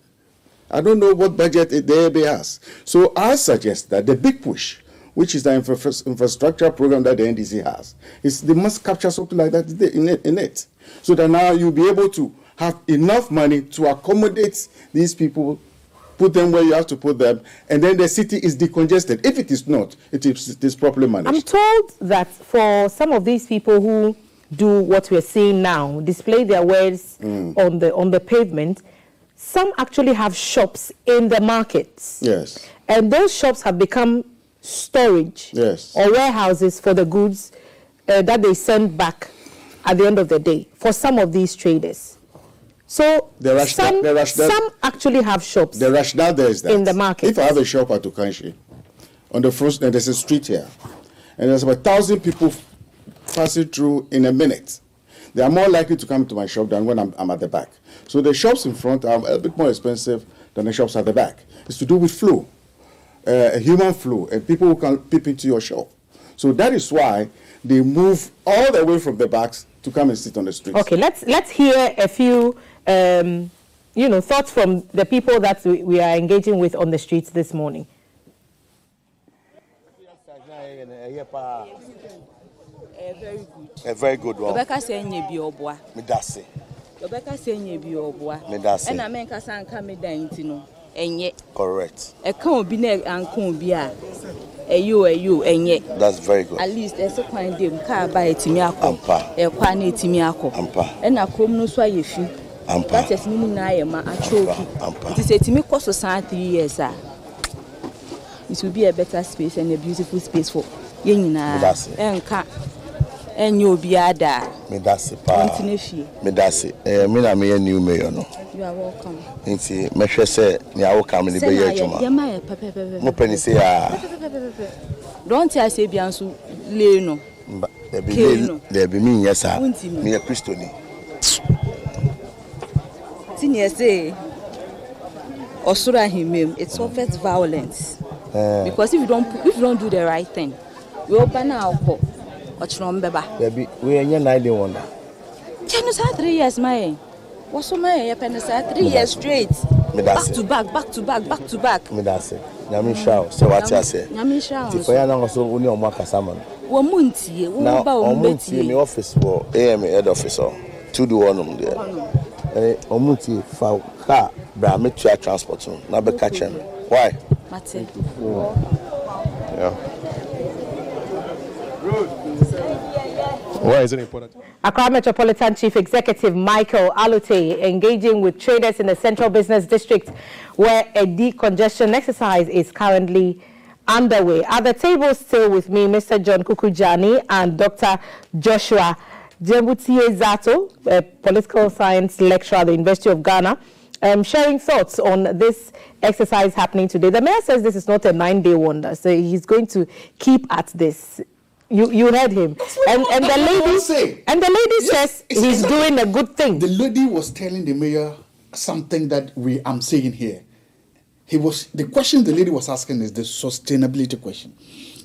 I don't know what budget the ABA has. So I suggest that the big push, which is the infrastructure program that the NDC has, is they must capture something like that in it. So that now you'll be able to have enough money to accommodate these people, put them where you have to put them, and then the city is decongested. If it is not, it is properly managed. I'm told that for some of these people who do what we're seeing now, display their wares on the pavement, some actually have shops in the markets. Yes. And those shops have become storage or warehouses for the goods that they send back at the end of the day for some of these traders. So some actually have shops. The rationale there is that in the market. If I have a shop at Tukanshi, on the first, and there's a street here, and there's about 1,000 people passing through in a minute, they are more likely to come to my shop than when I'm at the back. So the shops in front are a bit more expensive than the shops at the back. It's to do with flow, a human flow, and people who can peep into your shop. So that is why they move all the way from the backs to come and sit on the streets. Okay, let's hear a few thoughts from the people that we are engaging with on the streets this morning. A very good one. Rebecca saying you be obwa. Medase. Rebecca saying you be obwa. Medase. And I mean Kasan come down to know. And yet. Correct. A can't be neck and can't be a you and yet. That's very good. At least there's a kind of car by Timiako. Ampa. A quani Timiako. Ampa. And I come no sway if you. Ampa. That is me na a trophy. Ampa. It is a Timiko society years. It will be a better space and a beautiful space for Yenina and car. And you'll be ada. Medase pa. Continue. Medase. Me na me new mayor no. You are welcome. Inti mehwe say ni awo kam ni be ye juma. Mo pani say Don't I say biansu le no. There be me yes sir. Me a Christian. Senior say Osura him it suffers violence. Because if you don't do the right thing, we open our call. Baby, we are 9 wonder. 3 years, my. What's so my 3 years straight. Back to back. Me that's it. Nyami shao. So what you say? Nyami shao. If I am also only on my casaman. Womunti, now Omunti, my office for AM head officer. 2 do one there. Omunti for car, bra me transport. Now be catching. Why? Mate. Yeah. Why is it important? Accra Metropolitan Chief Executive Michael Alute engaging with traders in the Central Business District where a decongestion exercise is currently underway. At the table still with me, Mr. John Kuuku Dsane and Dr. Joshua Zato, a political science lecturer at the University of Ghana, sharing thoughts on this exercise happening today. The mayor says this is not a 9-day wonder, so he's going to keep at this. You heard him, and the lady says he's doing a good thing. The lady was telling the mayor something that I'm saying here. The question the lady was asking is the sustainability question.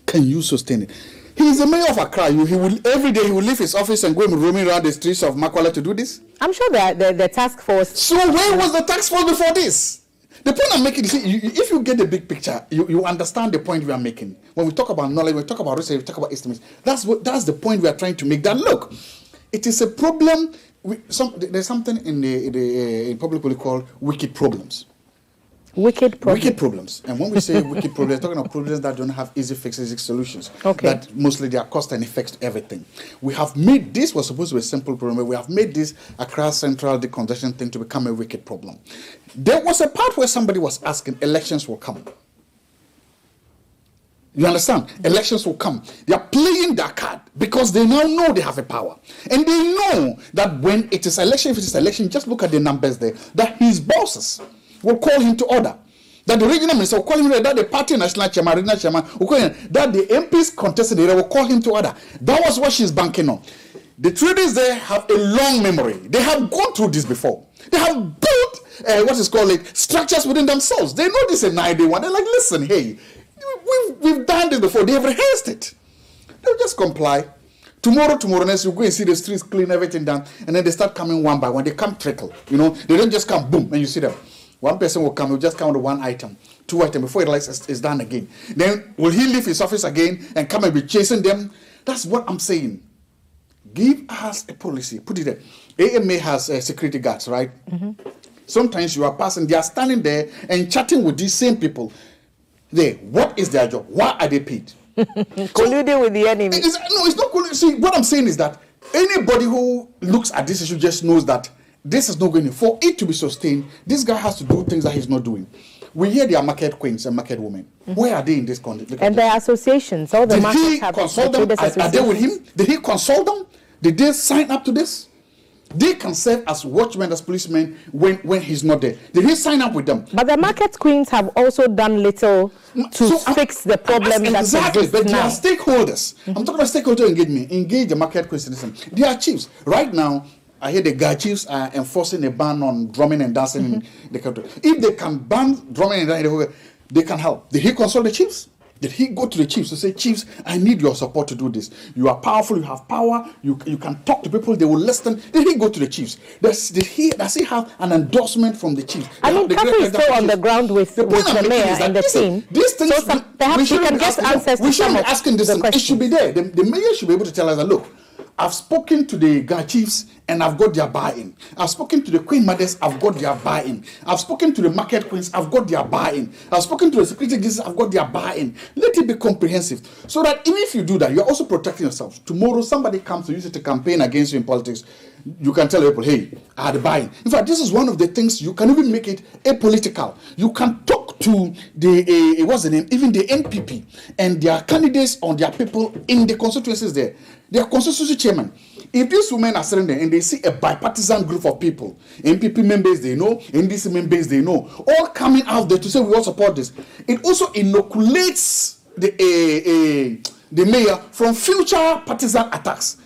Can you sustain it? He's the mayor of Accra. Every day he will leave his office and go roaming around the streets of Makwala to do this. I'm sure the task force. So where was the task force before this? The point I'm making is, if you get the big picture, you understand the point we are making. When we talk about knowledge, we talk about research, we talk about estimates. That's the point we are trying to make. That look, it is a problem. There's something in public we call wicked problems. Wicked problems. And when we say wicked problems, we're talking about problems that don't have easy fixes, easy solutions. Okay. That mostly they are cost and effects to everything. We have made this was supposed to be a simple problem, but we have made this Accra Central decongestion thing to become a wicked problem. There was a part where somebody was asking, elections will come. You understand? Elections will come. They are playing their card because they now know they have a power. And they know that when it is election, if it is election, just look at the numbers there, that his bosses will call him to order. That the regional minister will call him to order, that the party national chairman, regional chairman will call him, that the MPs contested area will call him to order. That was what she's banking on. The traders there have a long memory. They have gone through this before. They have built structures within themselves. They know this is a 9-day one. They're like, listen, hey, we've done this before. They have rehearsed it. They'll just comply. Tomorrow, next you go and see the streets clean, everything done, and then they start coming one by one. They come trickle. They don't just come boom and you see them. One person will come, he'll just count 1 item, 2 items before he realizes it's done again. Then will he leave his office again and come and be chasing them? That's what I'm saying. Give us a policy. Put it there. AMA has security guards, right? Mm-hmm. Sometimes you are passing, they are standing there and chatting with these same people. What is their job? Why are they paid? Colluding with the enemy. It's not colluding. See, what I'm saying is that anybody who looks at this issue just knows that this is not going to. For it to be sustained, this guy has to do things that he's not doing. We hear there are market queens and market women. Mm-hmm. Where are they in this country? And their associations. All the markets have consult them? Are they with him? Did he consult them? Did they sign up to this? They can serve as watchmen, as policemen when he's not there. Did he sign up with them? But the market queens have also done little to fix the problem that exactly, but now. They are stakeholders. Mm-hmm. I'm talking about stakeholder engagement. Engage the market queens. They are chiefs. Right now, I hear the Ga chiefs are enforcing a ban on drumming and dancing in the country. If they can ban drumming and dancing, they can help. Did he consult the chiefs? Did he go to the chiefs to say, chiefs, I need your support to do this? You are powerful, you have power, you can talk to people, they will listen. Did he go to the chiefs? Does he have an endorsement from the chiefs? I mean, Kapi is still on the ground with the mayor and the team. These things, so perhaps we can get answers we to shouldn't some be asking this. It should be there. The mayor should be able to tell us that, look, I've spoken to the Ga chiefs and I've got their buy-in. I've spoken to the Queen Mothers, I've got their buy-in. I've spoken to the market queens, I've got their buy-in. I've spoken to the security guards, I've got their buy-in. Let it be comprehensive. So that even if you do that, you're also protecting yourself. Tomorrow somebody comes to use it to campaign against you in politics. You can tell people, hey, I had a buy-in. In fact, this is one of the things you can even make it apolitical. You can talk to the, what's the name, even the NPP and their candidates on their people in the constituencies there. Their constituency chairman. If these women are sitting there and they see a bipartisan group of people, MPP members they know, NDC members they know, all coming out there to say we all support this, it also inoculates the mayor from future partisan attacks.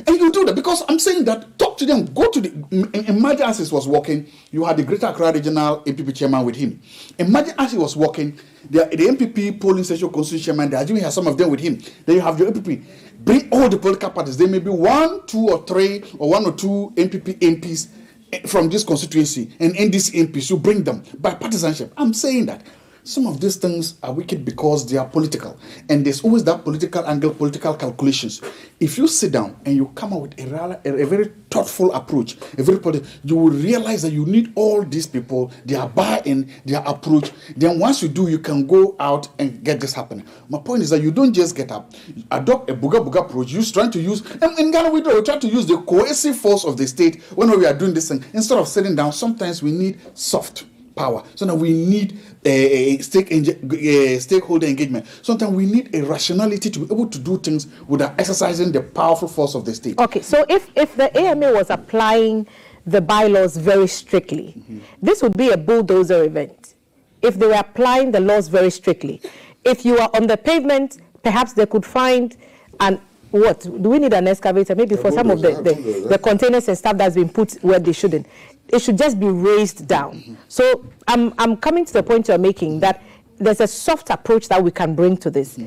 And you do that because I'm saying that, talk to them, go to the, imagine as he was walking, you had the Greater Accra Regional MPP chairman with him. Imagine as he was walking, the MPP polling station constituency chairman, they actually have some of them with him. Then you have your MPP. Bring all the political parties. There may be 1, 2 or 3 or 1 or 2 MPP MPs from this constituency and NDC MPs. You bring them by partisanship. I'm saying that some of these things are wicked because they are political. And there's always that political angle, political calculations. If you sit down and you come up with a very thoughtful approach, you will realize that you need all these people, their buy-in, their approach. Then once you do, you can go out and get this happening. My point is that you don't just get up, adopt a buga approach. You're trying to use, and in Ghana we try to use the coercive force of the state when we are doing this thing. Instead of sitting down, sometimes we need soft power. So now we need a stakeholder engagement. Sometimes we need a rationality to be able to do things without exercising the powerful force of the state. Okay, so if the AMA was applying the bylaws very strictly, this would be a bulldozer event. If they were applying the laws very strictly, if you are on the pavement, perhaps they could find an what? Do we need an excavator? Maybe for some of the containers and stuff that's been put where they shouldn't. It should just be raised down. So I'm coming to the point you're making that there's a soft approach that we can bring to this.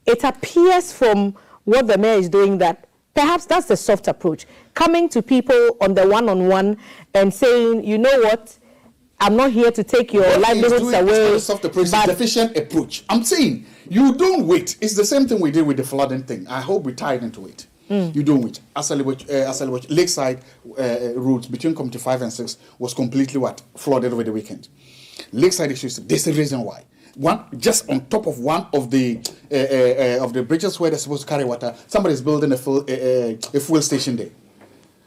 It appears from what the mayor is doing that perhaps that's the soft approach. Coming to people on the one-on-one and saying, you know what, I'm not here to take your livelihoods away. It's not a soft approach, it's a deficient approach. I'm saying, you don't wait. It's the same thing we did with the flooding thing. I hope we tied into it. You don't wait. Asaliwach, Lakeside roads between Committee 5 and 6 was completely flooded over the weekend. Lakeside issues, there's a reason why. One, just on top of one of the bridges where they're supposed to carry water, somebody's building a fuel station there.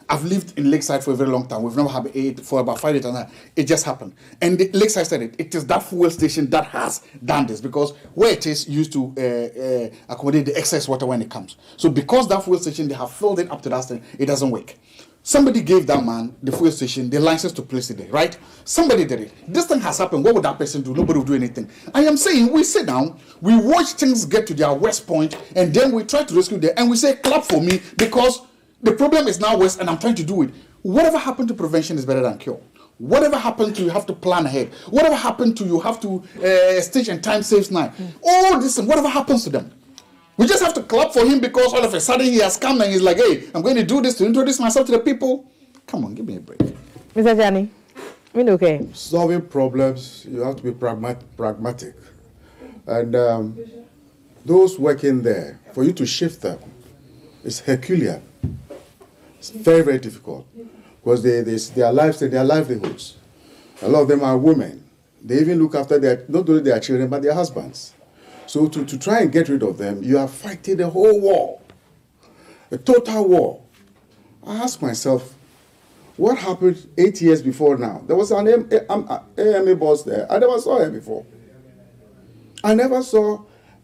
I've lived in Lakeside for a very long time. We've never had it for about 5 years. It just happened. And the Lakeside said it is that fuel station that has done this because where it is used to accommodate the excess water when it comes. So because that fuel station, they have filled it up to that thing, it doesn't work. Somebody gave that man, the fuel station, the license to place it there, right? Somebody did it. This thing has happened. What would that person do? Nobody will do anything. I am saying we sit down, we watch things get to their worst point, and then we try to rescue them, and we say, clap for me because the problem is now worse and I'm trying to do it. Whatever happened to prevention is better than cure. Whatever happened to you have to plan ahead. Whatever happened to you have to stage and time saves nine. All this and whatever happens to them. We just have to clap for him because all of a sudden he has come and he's like, hey, I'm going to do this to introduce myself to the people. Come on, give me a break. Mr. Dsane, okay. Solving problems, you have to be pragmatic. And those working there, for you to shift them, it's Herculean. It's very, very difficult because their lives and their livelihoods. A lot of them are women. They even look after not only their children, but their husbands. So to try and get rid of them, you are fighting a whole war, a total war. I ask myself, what happened 8 years before now? There was an AMA boss there. I never saw her before. I never saw,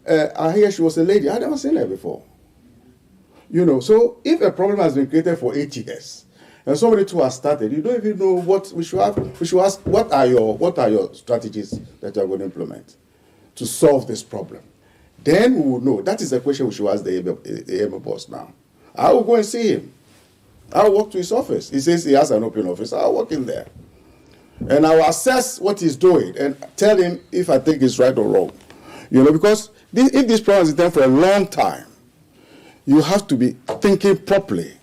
I hear she was a lady. I never seen her before. You know, so if a problem has been created for 8 years, and somebody too has started, you don't even know what we should have. We should ask, what are your strategies that you are going to implement to solve this problem? Then we will know. That is the question we should ask the AMA boss now. I will go and see him. I will walk to his office. He says he has an open office. I will walk in there. And I will assess what he's doing and tell him if I think it's right or wrong. You know, because if this problem is there for a long time, you have to be thinking properly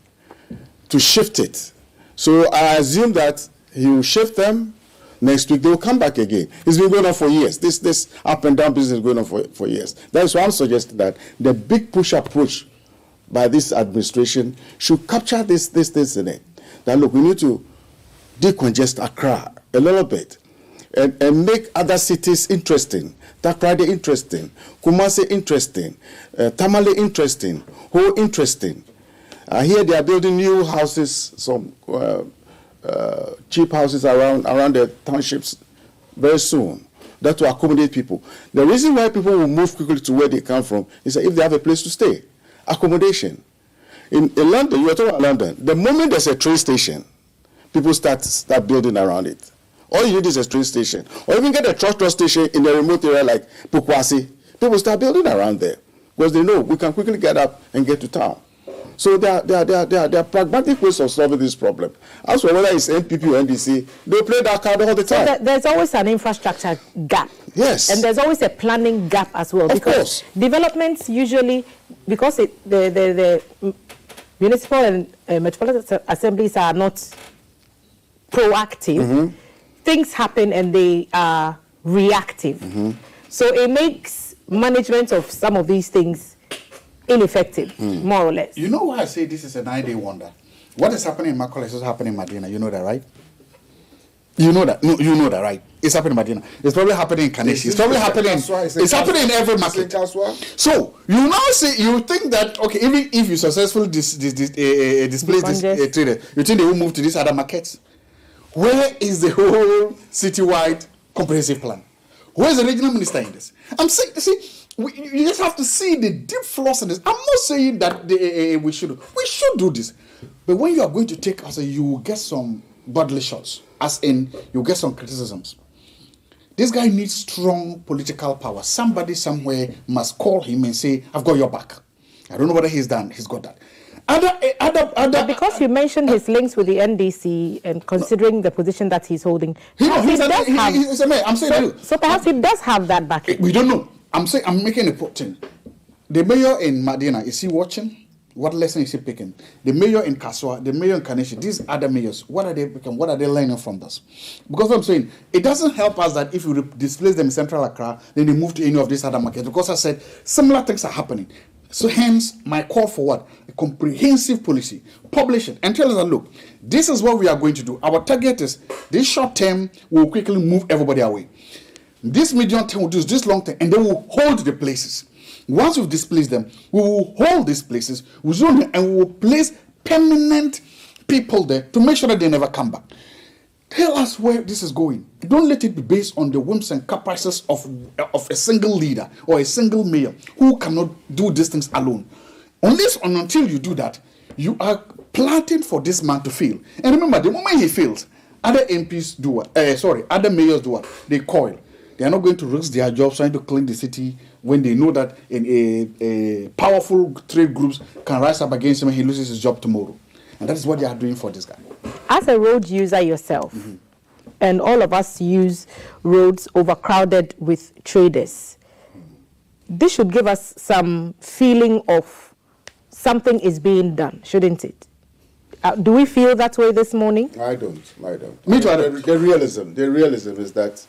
to shift it. So I assume that he will shift them. Next week, they will come back again. It's been going on for years. This up and down business is going on for years. That is why I'm suggesting that the big push approach by this administration should capture this in it. That look, we need to decongest Accra a little bit and make other cities interesting. Takrady interesting, Kumasi interesting, Tamale interesting, Ho interesting. Here they are building new houses, some cheap houses around the townships very soon. That will accommodate people. The reason why people will move quickly to where they come from is that if they have a place to stay, accommodation. In London, you are talking about London. The moment there's a train station, people start building around it. All you need is a train station, or even get a trust station in a remote area like Pukwasi. People start building around there because they know we can quickly get up and get to town. So there are pragmatic ways of solving this problem. As for whether it's NPP or NDC, they play that card all the time. So there's always an infrastructure gap. Yes. And there's always a planning gap as well. Of course. Developments usually, because the municipal and metropolitan assemblies are not proactive, things happen and they are reactive. So it makes management of some of these things ineffective, more or less. You know why I say this is a 9-day wonder? What is happening in Makola is also happening in Medina. You know that, right? You know that. No, you know that, right? It's happening in Medina. It's probably happening in Kaneshi. It's probably happening. It's happening in every market. So you now say you think that okay, even if you successfully displace this trader, you think they will move to these other markets? Where is the whole citywide comprehensive plan? Where is the regional minister in this? I'm saying, you just have to see the deep flaws in this. I'm not saying that we should do this, but when you are going to take us, you will get some bodily shots, as in you get some criticisms. This guy needs strong political power. Somebody somewhere must call him and say, "I've got your back." I don't know whether he's got that. But because you mentioned his links with the NDC and considering the position that he's holding, he's a man. I'm saying so perhaps he does have that backing. We don't know. I'm making a point. The mayor in Medina, is he watching? What lesson is he picking? The mayor in Kaswa, the mayor in Kaneshi, these other mayors, what are they picking? What are they learning from this? Because I'm saying, it doesn't help us that if we displace them in Central Accra, then they move to any of these other markets. Because I said, similar things are happening. So hence, my call for what? A comprehensive policy. Publish it and tell us that, look, this is what we are going to do. Our target is, this short term, we'll quickly move everybody away. This medium term will do this long term, and then we'll hold the places. Once we've displaced them, we will hold these places, we'll zone them, and we will place permanent people there to make sure that they never come back. Tell us where this is going. Don't let it be based on the whims and caprices of a single leader or a single mayor who cannot do these things alone. Unless and until you do that, you are planting for this man to fail. And remember, the moment he fails, other MPs do what? Other mayors do what? They coil. They are not going to risk their jobs trying to clean the city when they know that a powerful trade groups can rise up against him and he loses his job tomorrow. And that is what they are doing for this guy. As a road user yourself, and all of us use roads overcrowded with traders, this should give us some feeling of something is being done, shouldn't it? Do we feel that way this morning? I don't. Me too. The realism is that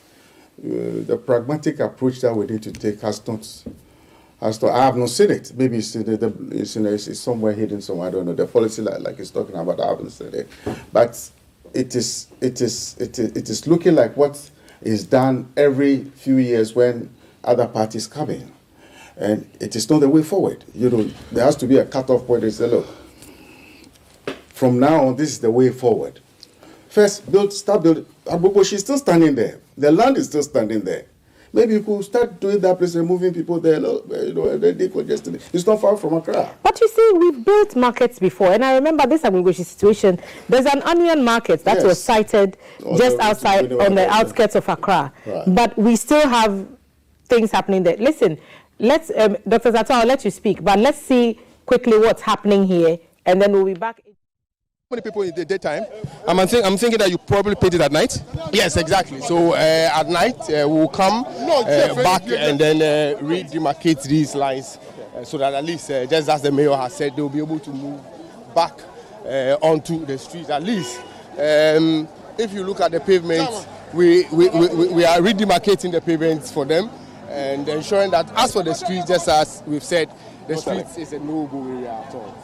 the pragmatic approach that we need to take has not. I have not seen it. Maybe it's somewhere hidden somewhere. I don't know. The policy like he's talking about, I haven't seen it. But it is looking like what is done every few years when other parties come in, and it is not the way forward. There has to be a cutoff point. They say, look, from now on, this is the way forward. First, start building. Abubo, she's still standing there. The land is still standing there. Maybe you could start doing that place, removing people there, and then they congested. It's not far from Accra. But you see, we've built markets before, and I remember this Abuboshi situation. There's an onion market that was sited just outside on the outskirts of Accra. Right. But we still have things happening there. Listen, let's, Dr. Zato, I'll let you speak, but let's see quickly what's happening here, and then we'll be back. Many people in the daytime. I'm thinking that you probably paid it at night. Yes, exactly. So at night we'll come back and then redemarcate these lines so that at least, just as the mayor has said, they'll be able to move back onto the streets. At least, if you look at the pavement, we are redemarcating the pavements for them and ensuring that as for the streets, just as we've said, the streets is a no-go area at all.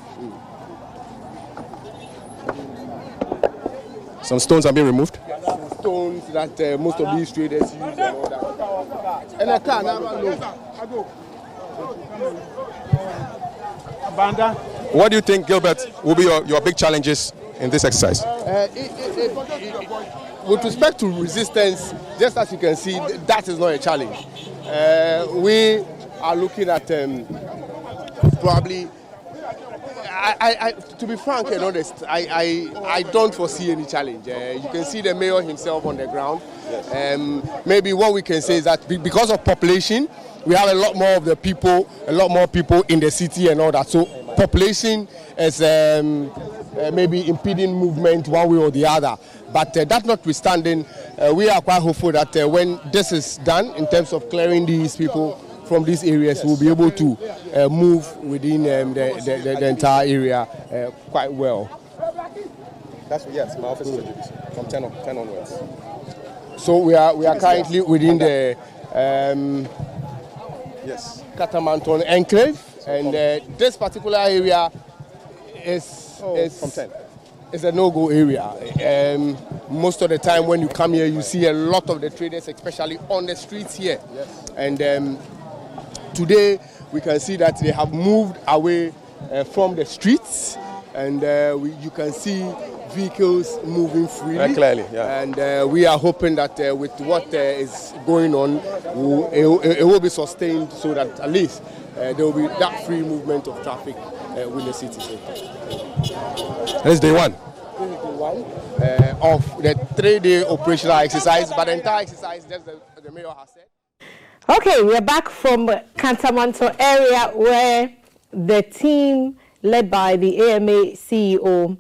Some stones are being removed. Some stones that most of these traders use and all that. And a car What do you think, Gilbert, will be your big challenges in this exercise? With respect to resistance, just as you can see, that is not a challenge. We are looking at probably To be frank and honest, I don't foresee any challenge. You can see the mayor himself on the ground. Yes. Maybe what we can say is that because of population, we have a lot more people in the city and all that. So population is maybe impeding movement one way or the other. But that notwithstanding, we are quite hopeful that when this is done in terms of clearing these people from these areas, we'll be able to move within the entire area quite well. Yes, my office is from 10 onwards. So we are currently within the Katamanton enclave, and this particular area is from 10. It's a no-go area. Most of the time when you come here, you see a lot of the traders, especially on the streets here. Yes. And today, we can see that they have moved away from the streets, and you can see vehicles moving freely. Clearly, yeah. And we are hoping that with what is going on, it will be sustained so that at least there will be that free movement of traffic with the city. This is day one. This is day one of the 3-day operational exercise, but the entire exercise, just the mayor has said. Okay, we're back from Kantamanto area where the team led by the AMA CEO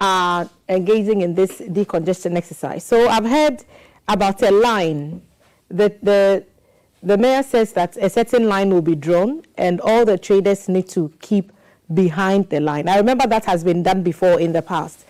are engaging in this decongestion exercise. So I've heard about a line that the mayor says that a certain line will be drawn and all the traders need to keep behind the line. I remember that has been done before in the past.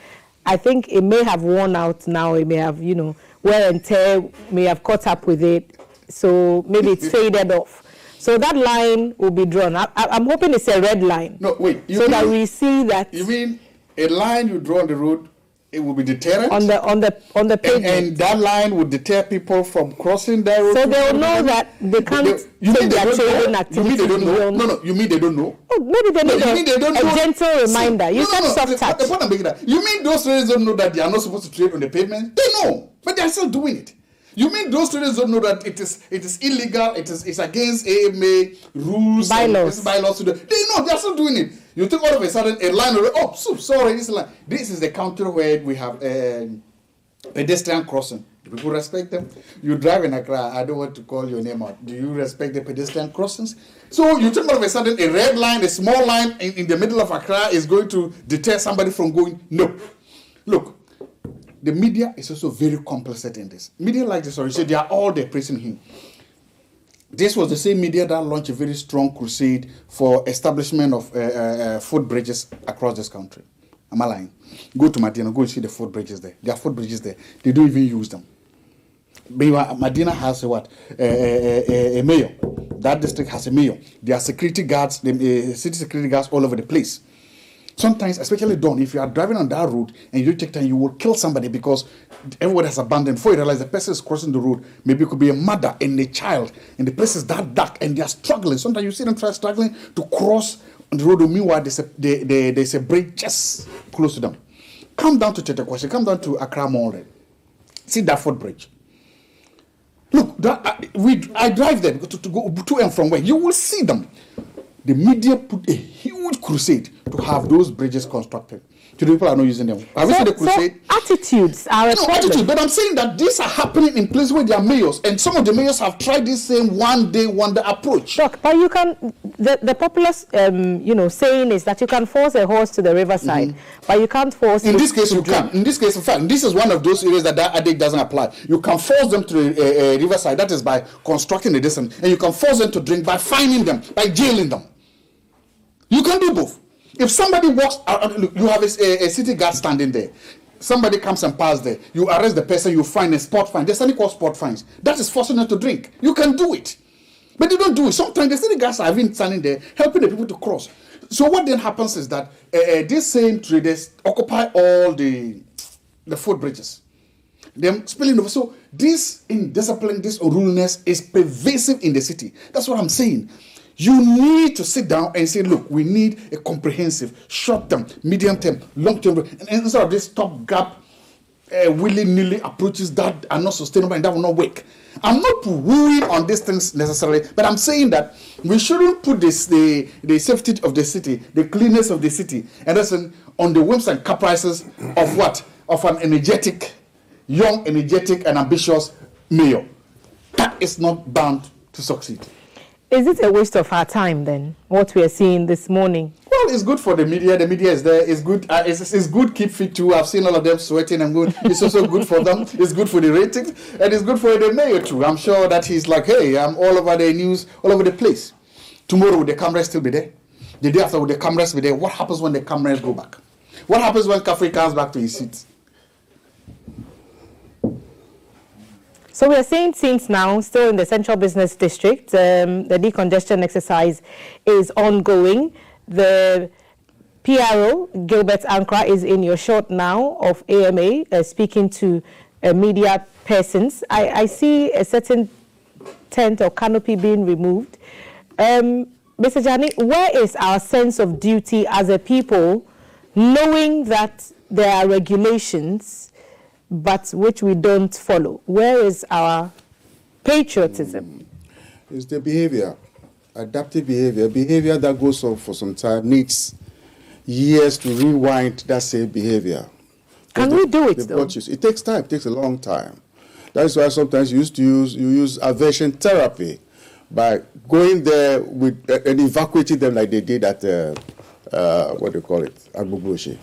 I think it may have worn out now. It may have, wear and tear may have caught up with it. So maybe it's faded off. So that line will be drawn. I'm hoping it's a red line. No, wait. That we see that. You mean a line you draw on the road, it will be deterrent? On the pavement. And that line would deter people from crossing that road? So they'll know that they can't take their trading activities. You mean they don't know? No, you mean they don't know? Oh, maybe they need a gentle reminder. You said soft touch. The point I'm making that. You mean those traders don't know that they are not supposed to trade on the pavement? They know, but they are still doing it. You mean those traders don't know that it is illegal, it's against AMA rules, bylaws to do? They know, they are still doing it. You think all of a sudden a line, sorry, this line. This is the country where we have pedestrian crossing. Do people respect them? You drive in Accra, I don't want to call your name out. Do you respect the pedestrian crossings? So you think all of a sudden a red line, a small line in the middle of Accra is going to deter somebody from going? No. Look. The media is also very complicit in this. Media like this, you say they are all there praising him. This was the same media that launched a very strong crusade for establishment of footbridges across this country. Am I lying? Go to Medina, go and see the footbridges there. There are footbridges there. They don't even use them. Medina has a mayor. That district has a mayor. There are security guards, city security guards all over the place. Sometimes, especially dawn, if you are driving on that road and you don't take time, you will kill somebody because everybody has abandoned. Before you realize the person is crossing the road, maybe it could be a mother and a child, and the place is that dark and they are struggling. Sometimes you see them struggling to cross the road. Meanwhile, there's a bridge just close to them. Come down to Chetekwashi, come down to Accra Mall. See that footbridge. Look, I drive there to go to and from where. You will see them. The media put a huge crusade to have those bridges constructed. Today people are not using them. Have you seen the crusade? So attitudes are a problem. Attitude, but I'm saying that these are happening in places where there are mayors, and some of the mayors have tried this same one day wonder approach. Look, but you can, the popular, saying is that you can force a horse to the riverside, but you can't force. In this case, you can. In this case, in fact, this is one of those areas that edict doesn't apply. You can force them to the riverside. That is by constructing a distance, and you can force them to drink by fining them, by jailing them. You can do both. If somebody walks, you have a city guard standing there. Somebody comes and passes there. You arrest the person, you fine a spot fine. There's something called spot fines. That is forcing them to drink. You can do it. But they don't do it. Sometimes the city guards are even standing there, helping the people to cross. So what then happens is that these same traders occupy all the footbridges. They're spilling over. So this indiscipline, this unruliness is pervasive in the city. That's what I'm saying. You need to sit down and say, look, we need a comprehensive, short-term, medium-term, long-term, and instead of this stop-gap willy-nilly approaches that are not sustainable and that will not work. I'm not wooing on these things necessarily, but I'm saying that we shouldn't put the safety of the city, the cleanness of the city, and that's on the whims and caprices of what? Of an energetic, young, energetic, and ambitious mayor. That is not bound to succeed. Is it a waste of our time then, what we are seeing this morning? Well, it's good for the media. The media is there. It's good. It's good. Keep fit too. I've seen all of them sweating and good. It's also good for them. It's good for the ratings, and it's good for the mayor too. I'm sure that he's like, hey, I'm all over the news, all over the place. Tomorrow, will the cameras still be there? The day after, will the cameras be there? What happens when the cameras go back? What happens when Kafri comes back to his seat? So we are seeing scenes now, still in the Central Business District. The decongestion exercise is ongoing. The PRO, Gilbert Ankra, is in your shot now of AMA, speaking to media persons. I see a certain tent or canopy being removed. Mr. Dsane, where is our sense of duty as a people, knowing that there are regulations but which we don't follow? Where is our patriotism? It's the behavior, adaptive behavior that goes on for some time, needs years to rewind that same behavior. Can we do it though? It takes time, it takes a long time. That's why sometimes you use aversion therapy by going there with and evacuating them like they did at what do you call it, at Bugboshi.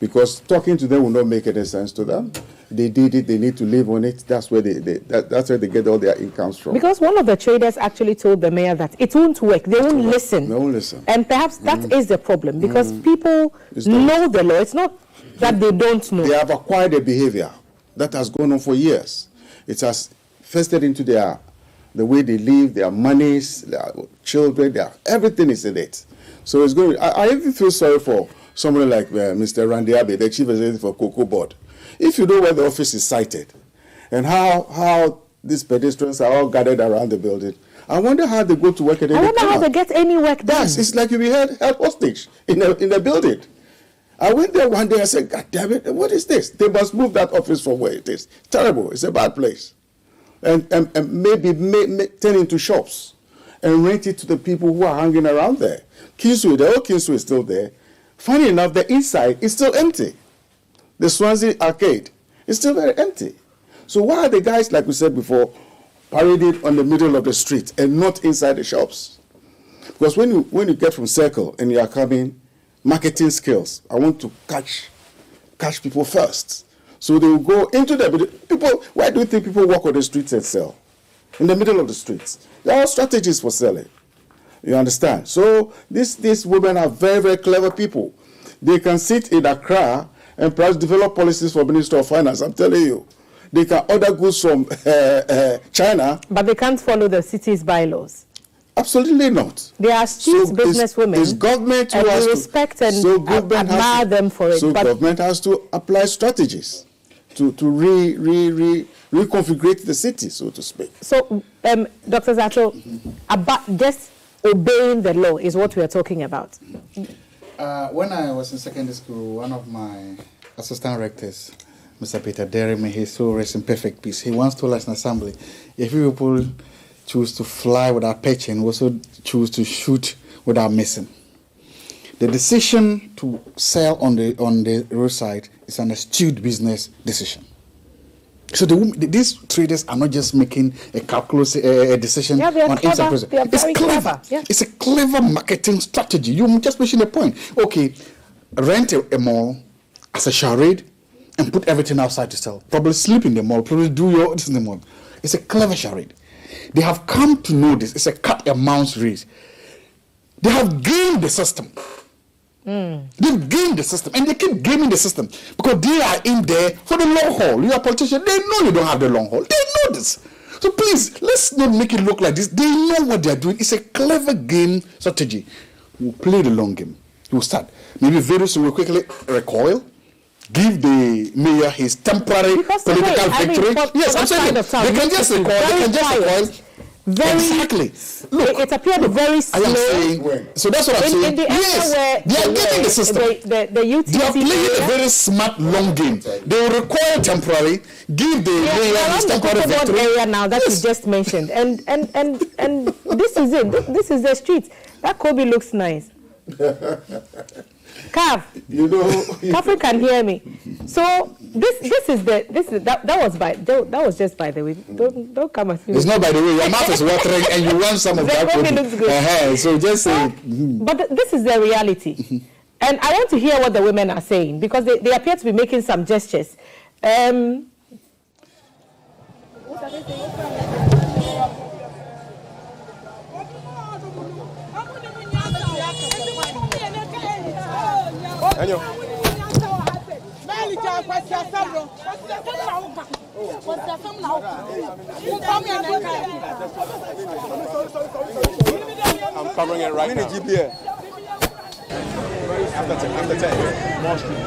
Because talking to them will not make any sense to them. They did it, they need to live on it. That's where that's where they get all their incomes from. Because one of the traders actually told the mayor that it won't work. They won't listen. They won't listen. And perhaps that is the problem, because people know the law. It's not that they don't know. They have acquired a behavior that has gone on for years. It has festered into the way they live, their monies, their children, everything is in it. So it's going. I even feel sorry for somebody like Mr. Randy Abe, the chief executive for Kuuku Board. If you know where the office is sited and how these pedestrians are all gathered around the building, I wonder how they go to work. I wonder how they get any work done. Yes, it's like you be held hostage in the building. I went there one day, I said, God damn it, what is this? They must move that office from where it is. Terrible, it's a bad place. And maybe turn into shops and rent it to the people who are hanging around there. Kingsway, the old Kingsway is still there. Funny enough, the inside is still empty. The Swansea Arcade is still very empty. So why are the guys, like we said before, paraded on the middle of the street and not inside the shops? Because when you get from Circle and you are coming, marketing skills, I want to catch people first. So they will go into the people. Why do you think people walk on the streets and sell? In the middle of the streets. There are strategies for selling. You understand? So these women are very, very clever people. They can sit in Accra and perhaps develop policies for Minister of Finance. I'm telling you. They can order goods from China. But they can't follow the city's bylaws. Absolutely not. They are street business women. It's government who has to respect and government admire them for it. So government has to apply strategies to reconfigure the city, so to speak. So, Dr. Zato, about just obeying the law is what we are talking about. When I was in secondary school, one of my assistant rectors, Mr. Peter Derry, may he so rest in perfect peace, he once told us in assembly, if you people choose to fly without pitching, we also choose to shoot without missing. The decision to sell on the roadside is an astute business decision. So these traders are not just making a decision on inside process. It's clever. Yeah. It's a clever marketing strategy. You just mentioned a point. Okay, rent a mall as a charade and put everything outside to sell. Probably sleep in the mall. Probably do your this in the mall. It's a clever charade. They have come to know this. It's a cat and mouse race. They have gamed the system. They've gamed the system, and they keep gaming the system because they are in there for the long haul. You are politicians, they know you don't have the long haul. They know this. So please, let's not make it look like this. They know what they are doing. It's a clever game strategy. We'll play the long game. We'll start. Maybe very soon we'll quickly recoil. Give the mayor his temporary political victory. Yes, I'm saying they can just recoil. They can just recoil. Very exactly. Look, it appeared very slow. So that's what I'm saying. In the yes, where they are getting the system. The UTC they are playing a very smart long game. They will require temporary, give the mayor his temporary victory. Area now that you just mentioned, and this is it. This is the street. That Kobe looks nice. Cav, Catherine can hear me. So that was just by the way. Don't come at me. It's not by the way. Your mouth is watering, and you want some of that. Kobe looks good. So just say. But this is the reality, and I want to hear what the women are saying because they appear to be making some gestures. Anyo. I'm covering it right now. After 10. More street.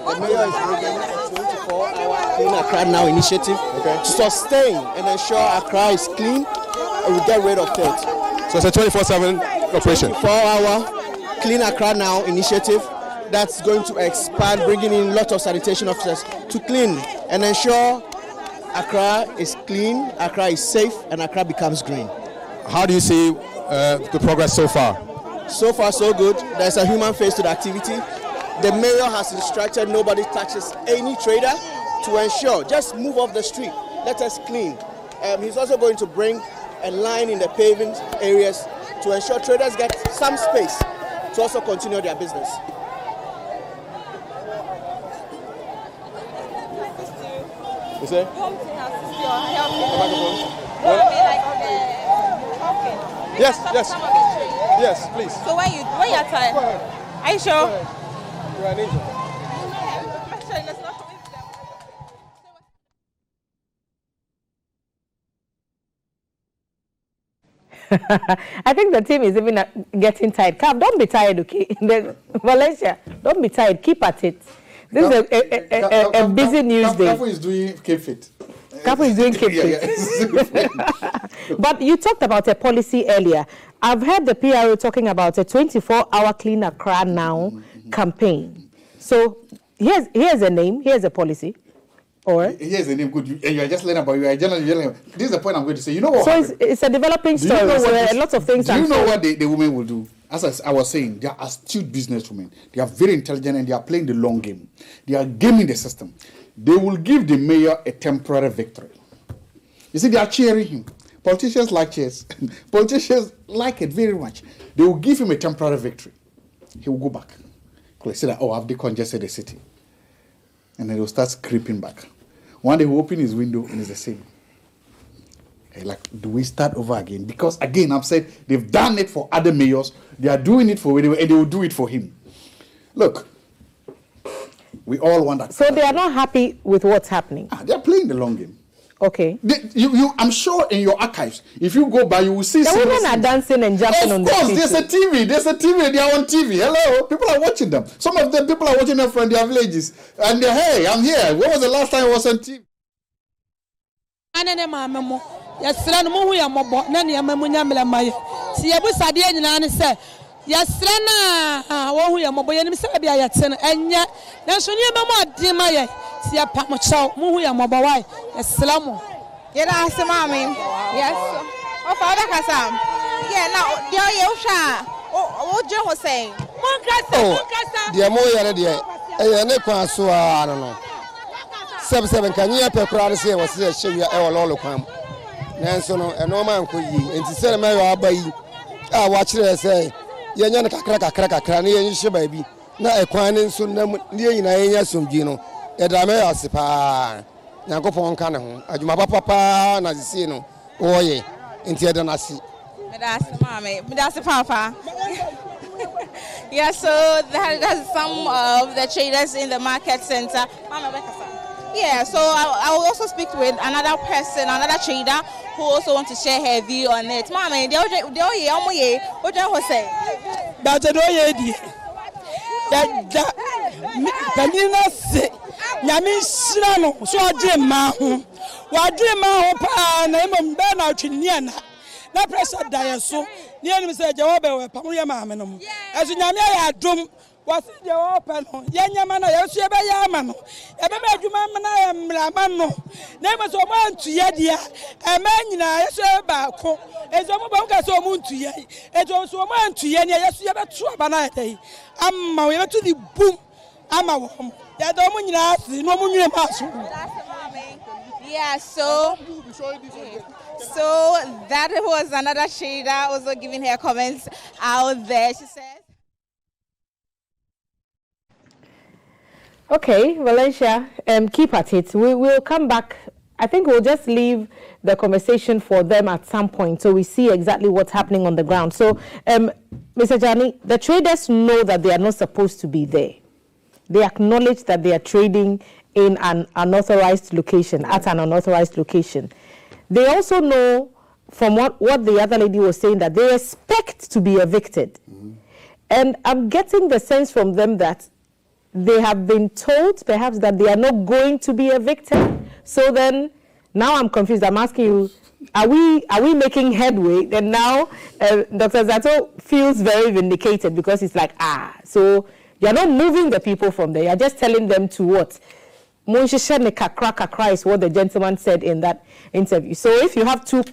The mayor is bringing a 24-hour Clean Accra Now initiative to sustain and ensure Accra is clean and we get rid of dirt. So it's a 24/7 operation. 24-hour Clean Accra Now initiative that's going to expand, bringing in lots of sanitation officers to clean and ensure Accra is clean, Accra is safe, and Accra becomes green. How do you see the progress so far? So far, so good. There's a human face to the activity. The mayor has instructed nobody touches any trader to ensure, just move off the street, let us clean. He's also going to bring a line in the paving areas to ensure traders get some space to also continue their business. You say? Yes, please. So when you're tired, are you sure? You're an angel. I think the team is even getting tired. Cap, don't be tired, okay? Valencia, don't be tired. Keep at it. This is a busy news day. Kafu is doing keep fit. Kafu is doing keep fit. But you talked about a policy earlier. I've heard the PRO talking about a 24-hour Clean Accra Now campaign. So here's a name, here's a policy. Or here's a name, good. And you are just learning about you are journalism. This is the point I'm going to say. You know what? So it's a developing story where a lot of things. Do you know what the women will do? As I was saying, they are astute businesswomen. They are very intelligent and they are playing the long game. They are gaming the system. They will give the mayor a temporary victory. You see, they are cheering him. Politicians like cheers. Politicians like it very much. They will give him a temporary victory. He will go back. Because he say that, I've decongested the city. And then he will start creeping back. One day he will open his window and it's the same. Like, do we start over again? Because again, I've said they've done it for other mayors. They are doing it for him, and they will do it for him. Look, we all want that. So they are not happy with what's happening. They are playing the long game. Okay. I'm sure in your archives, if you go by, you will see. The women are dancing and jumping on the street. Of course, there's a TV. They are on TV. Hello, people are watching them. Some of them people are watching them from their villages, and they're, hey, I'm here. When was the last time I was on TV? Yesra no hu ya mobo na ne yamamu nyamela maye si yebusa de nyina ne se yesra na wo hu ya mobo yenim se bia yete no enye na so ne yamamu ade maye si ya pa mo chaw mo hu ya mobo wai yesra mo yera asema me yes o fa da kasa ye na de ye hwa o je ho sei mon kasa de mo yere de e ne kwa so a no 77 kanye pekura ne se wo se hye e wo lolo kwam nanso no eno man ko yi enti sere me yo abayi a wa kire se ye nya ne kakra ne ye nhye ba bi na ekwan nso na nie nyina yenya somdwi no yɛda me ase paa nyankopɔn ka ne ho adwuma papa na sisi no oye nti yɛda na ase Medase papa. Yeah, so that's some of the traders in the market center. Yeah, so I will also speak with another person, another trader who also wants to share her view on it. Mama, what do you say? That's a doye. That say, Yamin so I dream mahu. What dream mahu pa name of Bernard Chiniana. Na pressure die so. Near me said, Jobe, Pamuya Mamma. As in Yamia drum. Was the open? Yamana, Yosia Yamano. Ever you mamma, Lamano. Name so man to Yadia. A man in a Yasaba. As a Mabaka so moon to Ye. It was a man to Yania Yasia Trubanate. I'm my to the boom. I'm a woman. Yadomina, no moon. Yeah, so that was another trader also giving her comments out there. She says. Okay, Valencia, keep at it. We will come back. I think we'll just leave the conversation for them at some point so we see exactly what's happening on the ground. So, Mr. Jani, the traders know that they are not supposed to be there. They acknowledge that they are trading in an unauthorized location, at an unauthorized location. They also know from what the other lady was saying that they expect to be evicted. And I'm getting the sense from them that they have been told perhaps that they are not going to be evicted. So then, now I'm confused. I'm asking you, are we making headway? Then now, Dr. Zato feels very vindicated because it's like, so you're not moving the people from there. You're just telling them to what? Kakra is what the gentleman said in that interview. So if you have two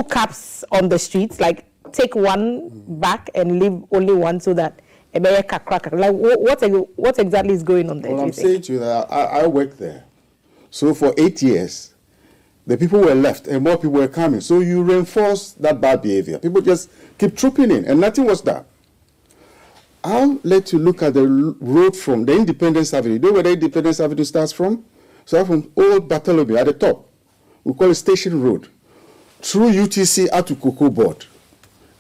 caps on the streets, like take one back and leave only one so that like what exactly is going on there? Well, I'm saying to you that I worked there. So for 8 years, the people were left and more people were coming. So you reinforce that bad behavior. People just keep trooping in and nothing was done. I'll let you look at the road from the Independence Avenue. You know where the Independence Avenue starts from? So from Old Bartholomew at the top. We call it Station Road. Through UTC out to Kuuku Board.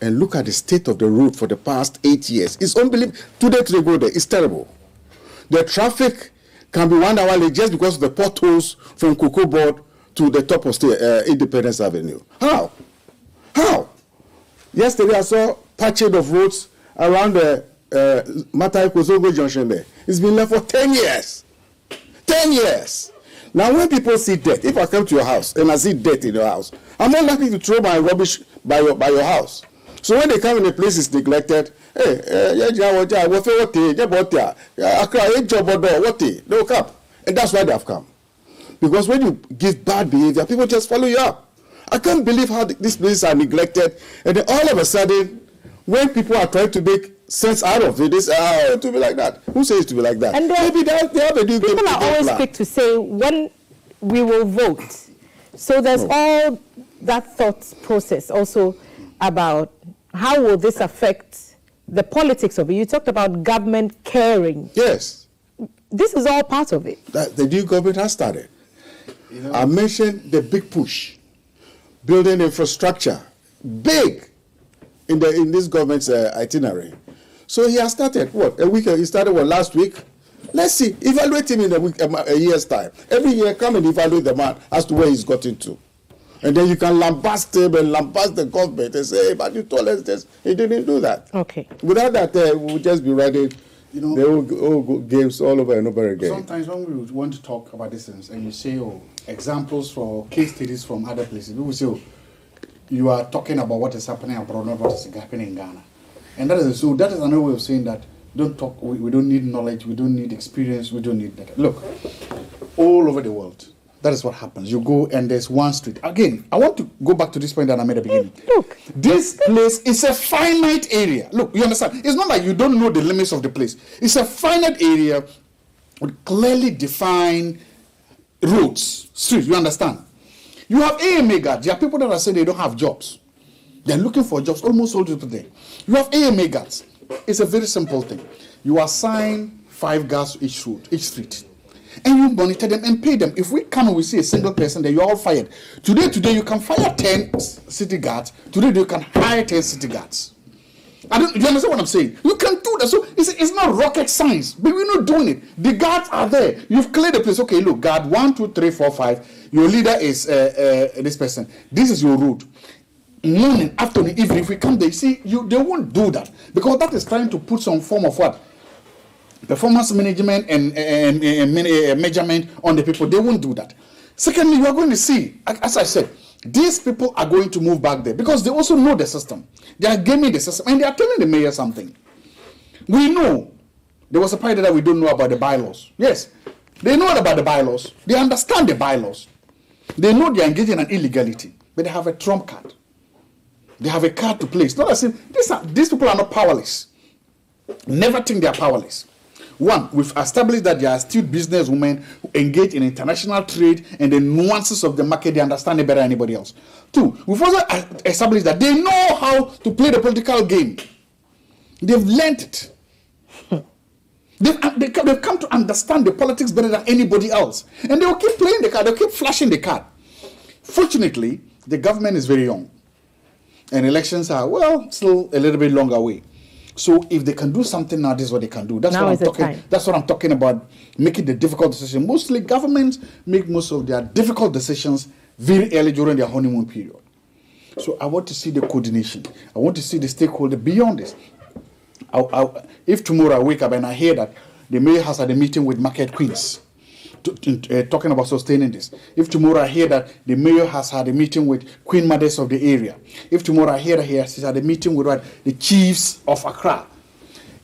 And look at the state of the road for the past 8 years. It's unbelievable. 2 days to go there. It's terrible. The traffic can be 1 hour late just because of the potholes from Kuuku Board to the top of Independence Avenue. How? Yesterday I saw patching of roads around the Matai Kozogo Junction there. It's been left for 10 years. 10 years. Now when people see death, if I come to your house and I see death in your house, I'm not likely to throw my rubbish by your house. So when they come in a place is neglected, they'll come. And that's why they have come. Because when you give bad behavior, people just follow you up. I can't believe how these places are neglected. And then all of a sudden, when people are trying to make sense out of it, they say, it will be like that. Who says it to be like that? And maybe they have a new people are always quick to say, when we will vote. So there's all that thought process also about how will this affect the politics of it. You talked about government caring. Yes. This is all part of it. The new government has started. I mentioned the big push, building infrastructure, big in this government's itinerary. So he has started he started last week. Let's see, evaluate him in a year's time. Every year, come and evaluate the man as to where he's gotten to. And then you can lambast him and lambast the government and say, hey, but you told us this. He didn't do that. Okay. Without that, we'll just be writing the old games all over and over again. Sometimes when we want to talk about this and you say, examples for case studies from other places, people say, you are talking about what is happening abroad, not what is happening in Ghana. And that is another way of saying that don't talk, we don't need knowledge, we don't need experience, we don't need that. Look, all over the world, that is what happens. You go and there's one street. Again, I want to go back to this point that I made at the beginning. Look, this place is a finite area. Look, you understand? It's not like you don't know the limits of the place. It's a finite area with clearly defined roads, streets. You understand? You have AMA guards. There are people that are saying they don't have jobs. They're looking for jobs. Almost all people there. You have AMA guards. It's a very simple thing. You assign 5 guards to each route, each street, and you monitor them and pay them. If we come and we see a single person, then you're all fired. Today you can fire 10 city guards. Today you can hire 10 city guards. Do you understand what I'm saying? You can do that. So it's not rocket science, but we're not doing it. The guards are there. You've cleared the place. Okay, look, guard 1, 2, 3, 4, 5. Your leader is this person. This is your route. Morning, afternoon, evening. If we come there, see, they won't do that because that is trying to put some form of what? Performance management and measurement on the people. They won't do that. Secondly, you are going to see, as I said, these people are going to move back there because they also know the system. They are gaming the system and they are telling the mayor something. We know there was a part that we don't know about the bylaws. Yes, they know about the bylaws. They understand the bylaws. They know they are engaging in an illegality, but they have a trump card. They have a card to play. It's not as if these people are not powerless. Never think they are powerless. One, we've established that they are astute businesswomen who engage in international trade and the nuances of the market. They understand it better than anybody else. Two, we've also established that they know how to play the political game. They've learned it. They've come to understand the politics better than anybody else. And they'll keep playing the card. They'll keep flashing the card. Fortunately, the government is very young. And elections are, still a little bit longer away. So if they can do something now, this is what they can do. That's what I'm talking about, making the difficult decision. Mostly governments make most of their difficult decisions very early during their honeymoon period. So I want to see the coordination. I want to see the stakeholder beyond this. If tomorrow I wake up and I hear that the mayor has had a meeting with market queens, talking about sustaining this. If tomorrow I hear that the mayor has had a meeting with queen mothers of the area. If tomorrow I hear that he has had a meeting with the chiefs of Accra.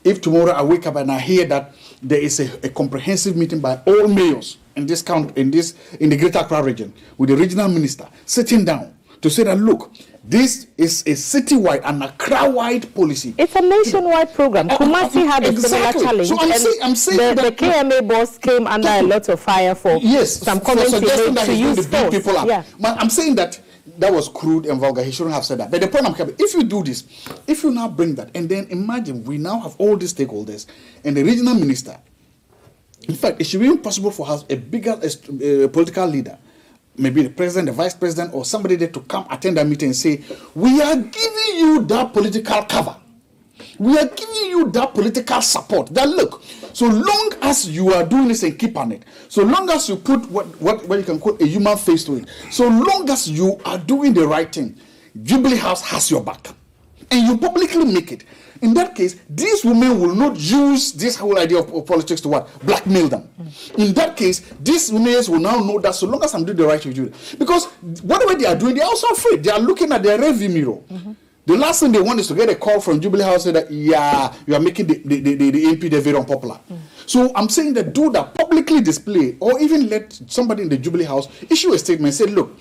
If tomorrow I wake up and I hear that there is a comprehensive meeting by all mayors in this county, in the Greater Accra region, with the regional minister sitting down to say that, look, this is a citywide and Accra-wide policy. It's a nationwide program. Kumasi had a similar challenge. So I'm saying the KMA boss came under a lot of fire for some comments he made to use force. People up. Yeah. I'm saying that was crude and vulgar. He shouldn't have said that. But the point I'm coming, if you do this, if you now bring that, and then imagine we now have all these stakeholders and the regional minister. In fact, it should be impossible for us, a bigger political leader, maybe the president, the vice president, or somebody there to come attend that meeting and say, we are giving you that political cover. We are giving you that political support. That look, so long as you are doing this and keep on it, so long as you put what you can call a human face to it, so long as you are doing the right thing, Jubilee House has your back. And you publicly make it. In that case, these women will not use this whole idea of politics to what? Blackmail them. In that case, these women will now know that so long as I'm doing the right thing, you do it. Because whatever they are doing, they are also afraid. They are looking at their rearview mirror. The last thing they want is to get a call from Jubilee House saying that, you are making the MP very unpopular. So I'm saying that do that, publicly display, or even let somebody in the Jubilee House issue a statement and say, look,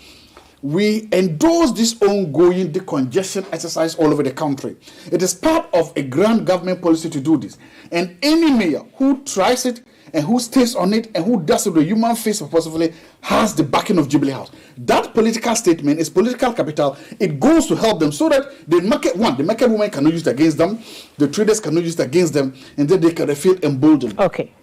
we endorse this ongoing decongestion exercise all over the country. It is part of a grand government policy to do this. And any mayor who tries it and who stays on it and who does it with a human face possibly has the backing of Jubilee House. That political statement is political capital. It goes to help them so that the market women cannot use it against them, the traders cannot use it against them, and then they can feel emboldened. Okay.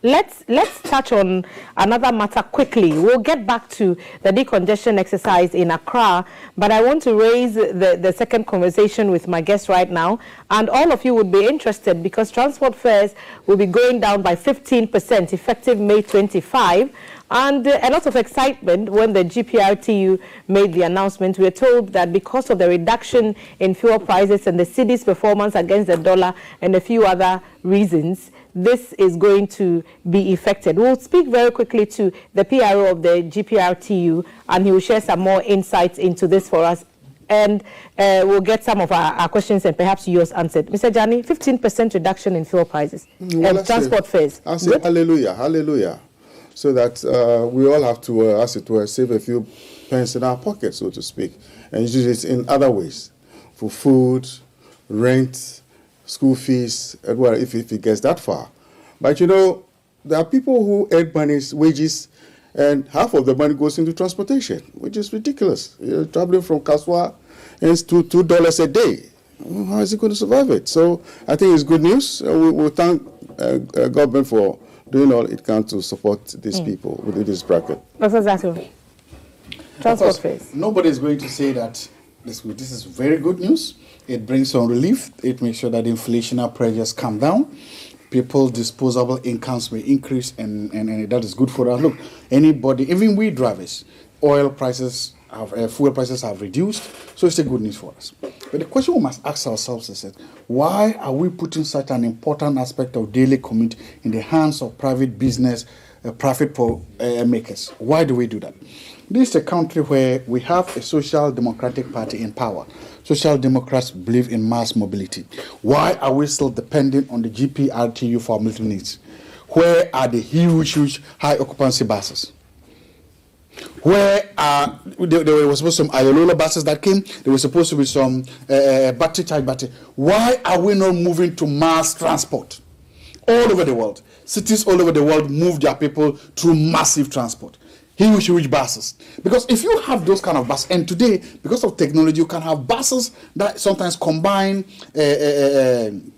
Let's touch on another matter quickly. We'll get back to the decongestion exercise in Accra, but I want to raise the second conversation with my guest right now, and all of you would be interested because transport fares will be going down by 15% effective May 25, and a lot of excitement when the GPRTU made the announcement. We were told that because of the reduction in fuel prices and the city's performance against the dollar and a few other reasons, this is going to be effected. We'll speak very quickly to the PRO of the GPRTU, and he will share some more insights into this for us. And we'll get some of our questions and perhaps yours answered. Mr. Dsane, 15% reduction in fuel prices and transport fares. I say hallelujah, hallelujah. So that we all have to, as it were, save a few pence in our pocket, so to speak, and use it in other ways, for food, rent, school fees, and well, if it gets that far. But you know, there are people who earn wages, and half of the money goes into transportation, which is ridiculous. You're traveling from Kaswa, and it's $2 a day. how is he going to survive it? So I think it's good news. We'll thank government for doing all it can to support these people within this bracket. Dr. Zato, transport fares. Nobody is going to say that this is very good news. It brings some relief. It makes sure that inflationary pressures come down. People's disposable incomes may increase, and that is good for us. Look, anybody, even we drivers, fuel prices have reduced, so it's a good news for us. But the question we must ask ourselves is that why are we putting such an important aspect of daily commute in the hands of private business, profit makers? Why do we do that? This is a country where we have a social democratic party in power. Social Democrats believe in mass mobility. Why are we still dependent on the GPRTU for military needs? Where are the huge high occupancy buses? Where are there were supposed to be some Ayolola buses that came? There were supposed to be some battery. Why are we not moving to mass transport? All over the world, cities all over the world move their people through massive transport. Huge buses. Because if you have those kind of buses, and today, because of technology, you can have buses that sometimes combine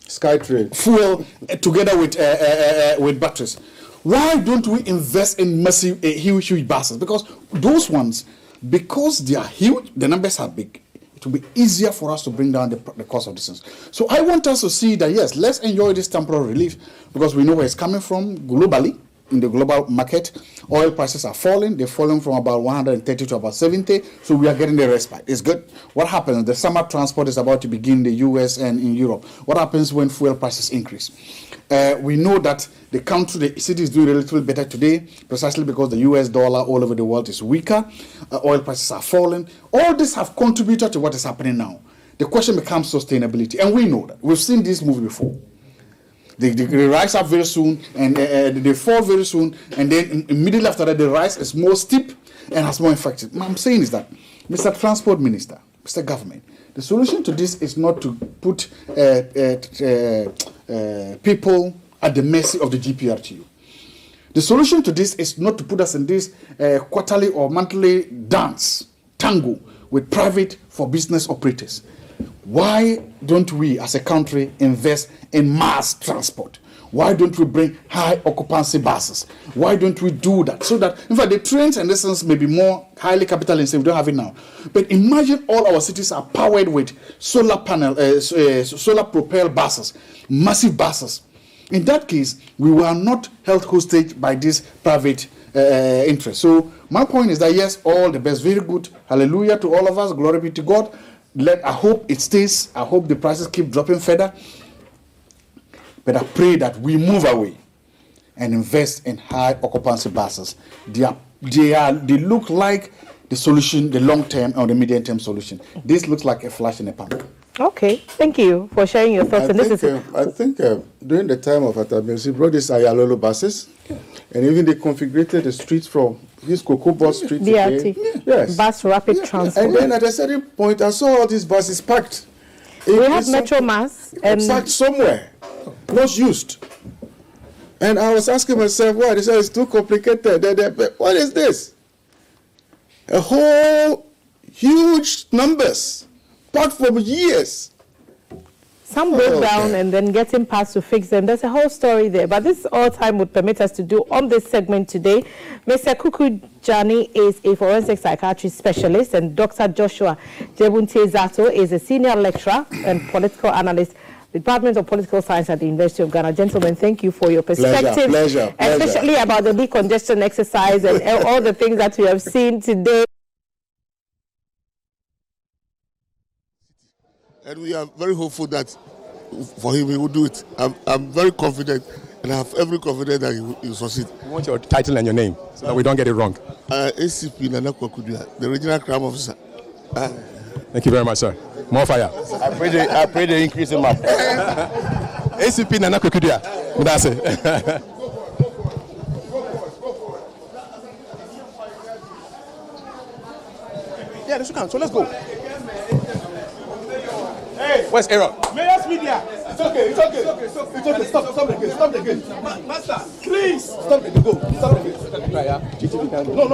SkyTrain fuel together with batteries. Why don't we invest in massive, huge buses? Because those ones, because they are huge, the numbers are big, it will be easier for us to bring down the cost of distance. So I want us to see that, yes, let's enjoy this temporary relief, because we know where it's coming from globally. In the global market, oil prices are falling. They're falling from about 130 to about 70. So we are getting the respite. It's good. What happens? The summer transport is about to begin in the US and in Europe. What happens when fuel prices increase? We know that the city is doing relatively better today, precisely because the US dollar all over the world is weaker. Oil prices are falling. All this have contributed to what is happening now. The question becomes sustainability. And we know that. We've seen this movie before. They rise up very soon, and they fall very soon, and then immediately after that, the rise is more steep and has more effect. What I'm saying is that, Mr. Transport Minister, Mr. Government, the solution to this is not to put people at the mercy of the GPRTU. The solution to this is not to put us in this quarterly or monthly tango with private for business operators. Why don't we, as a country, invest in mass transport? Why don't we bring high occupancy buses? Why don't we do that? So that, in fact, the trains and distance may be more highly capital intensive. We don't have it now. But imagine all our cities are powered with solar propelled buses, massive buses. In that case, we were not held hostage by this private interest. So my point is that, yes, all the best, very good. Hallelujah to all of us. Glory be to God. I hope it stays. I hope the prices keep dropping further. But I pray that we move away and invest in high occupancy buses. They look like the solution, the long-term or the medium-term solution. This looks like a flash in the pan. Okay, thank you for sharing your thoughts. I think during the time of Atabes, he brought these Ayalolo buses, and even they configured the streets from this Kuuku Bus Street. BRT, yes. Bus Rapid Transport. And then at a certain point, I saw all these buses packed. We have Metro Mass. Packed somewhere, not used. And I was asking myself, why? They said it's too complicated. What is this? A whole huge numbers. Packed for years. Some broke down and then getting parts to fix them. There's a whole story there. But this all time would permit us to do on this segment today. Mr. Kuuku Dsane is a forensic psychiatry specialist, and Dr. Joshua Zato is a senior lecturer and political analyst, Department of Political Science at the University of Ghana. Gentlemen, thank you for your perspective, pleasure. Especially about the decongestion exercise and all the things that we have seen today. And we are very hopeful that for him he will do it. I'm very confident, and I have every confidence that he will succeed. We want your title and your name so that we don't get it wrong. ACP Nana Kwakudia, the regional crime officer. Thank you very much, sir. More fire. I pray the increase in my ACP Nana Kwakudia. That's it. Yeah, this can. So let's go. Hey, where's Aaron? Mayor's media. It's okay. Stop the game. Master, please. Stop the game. Go. Stop the game. GTV. No.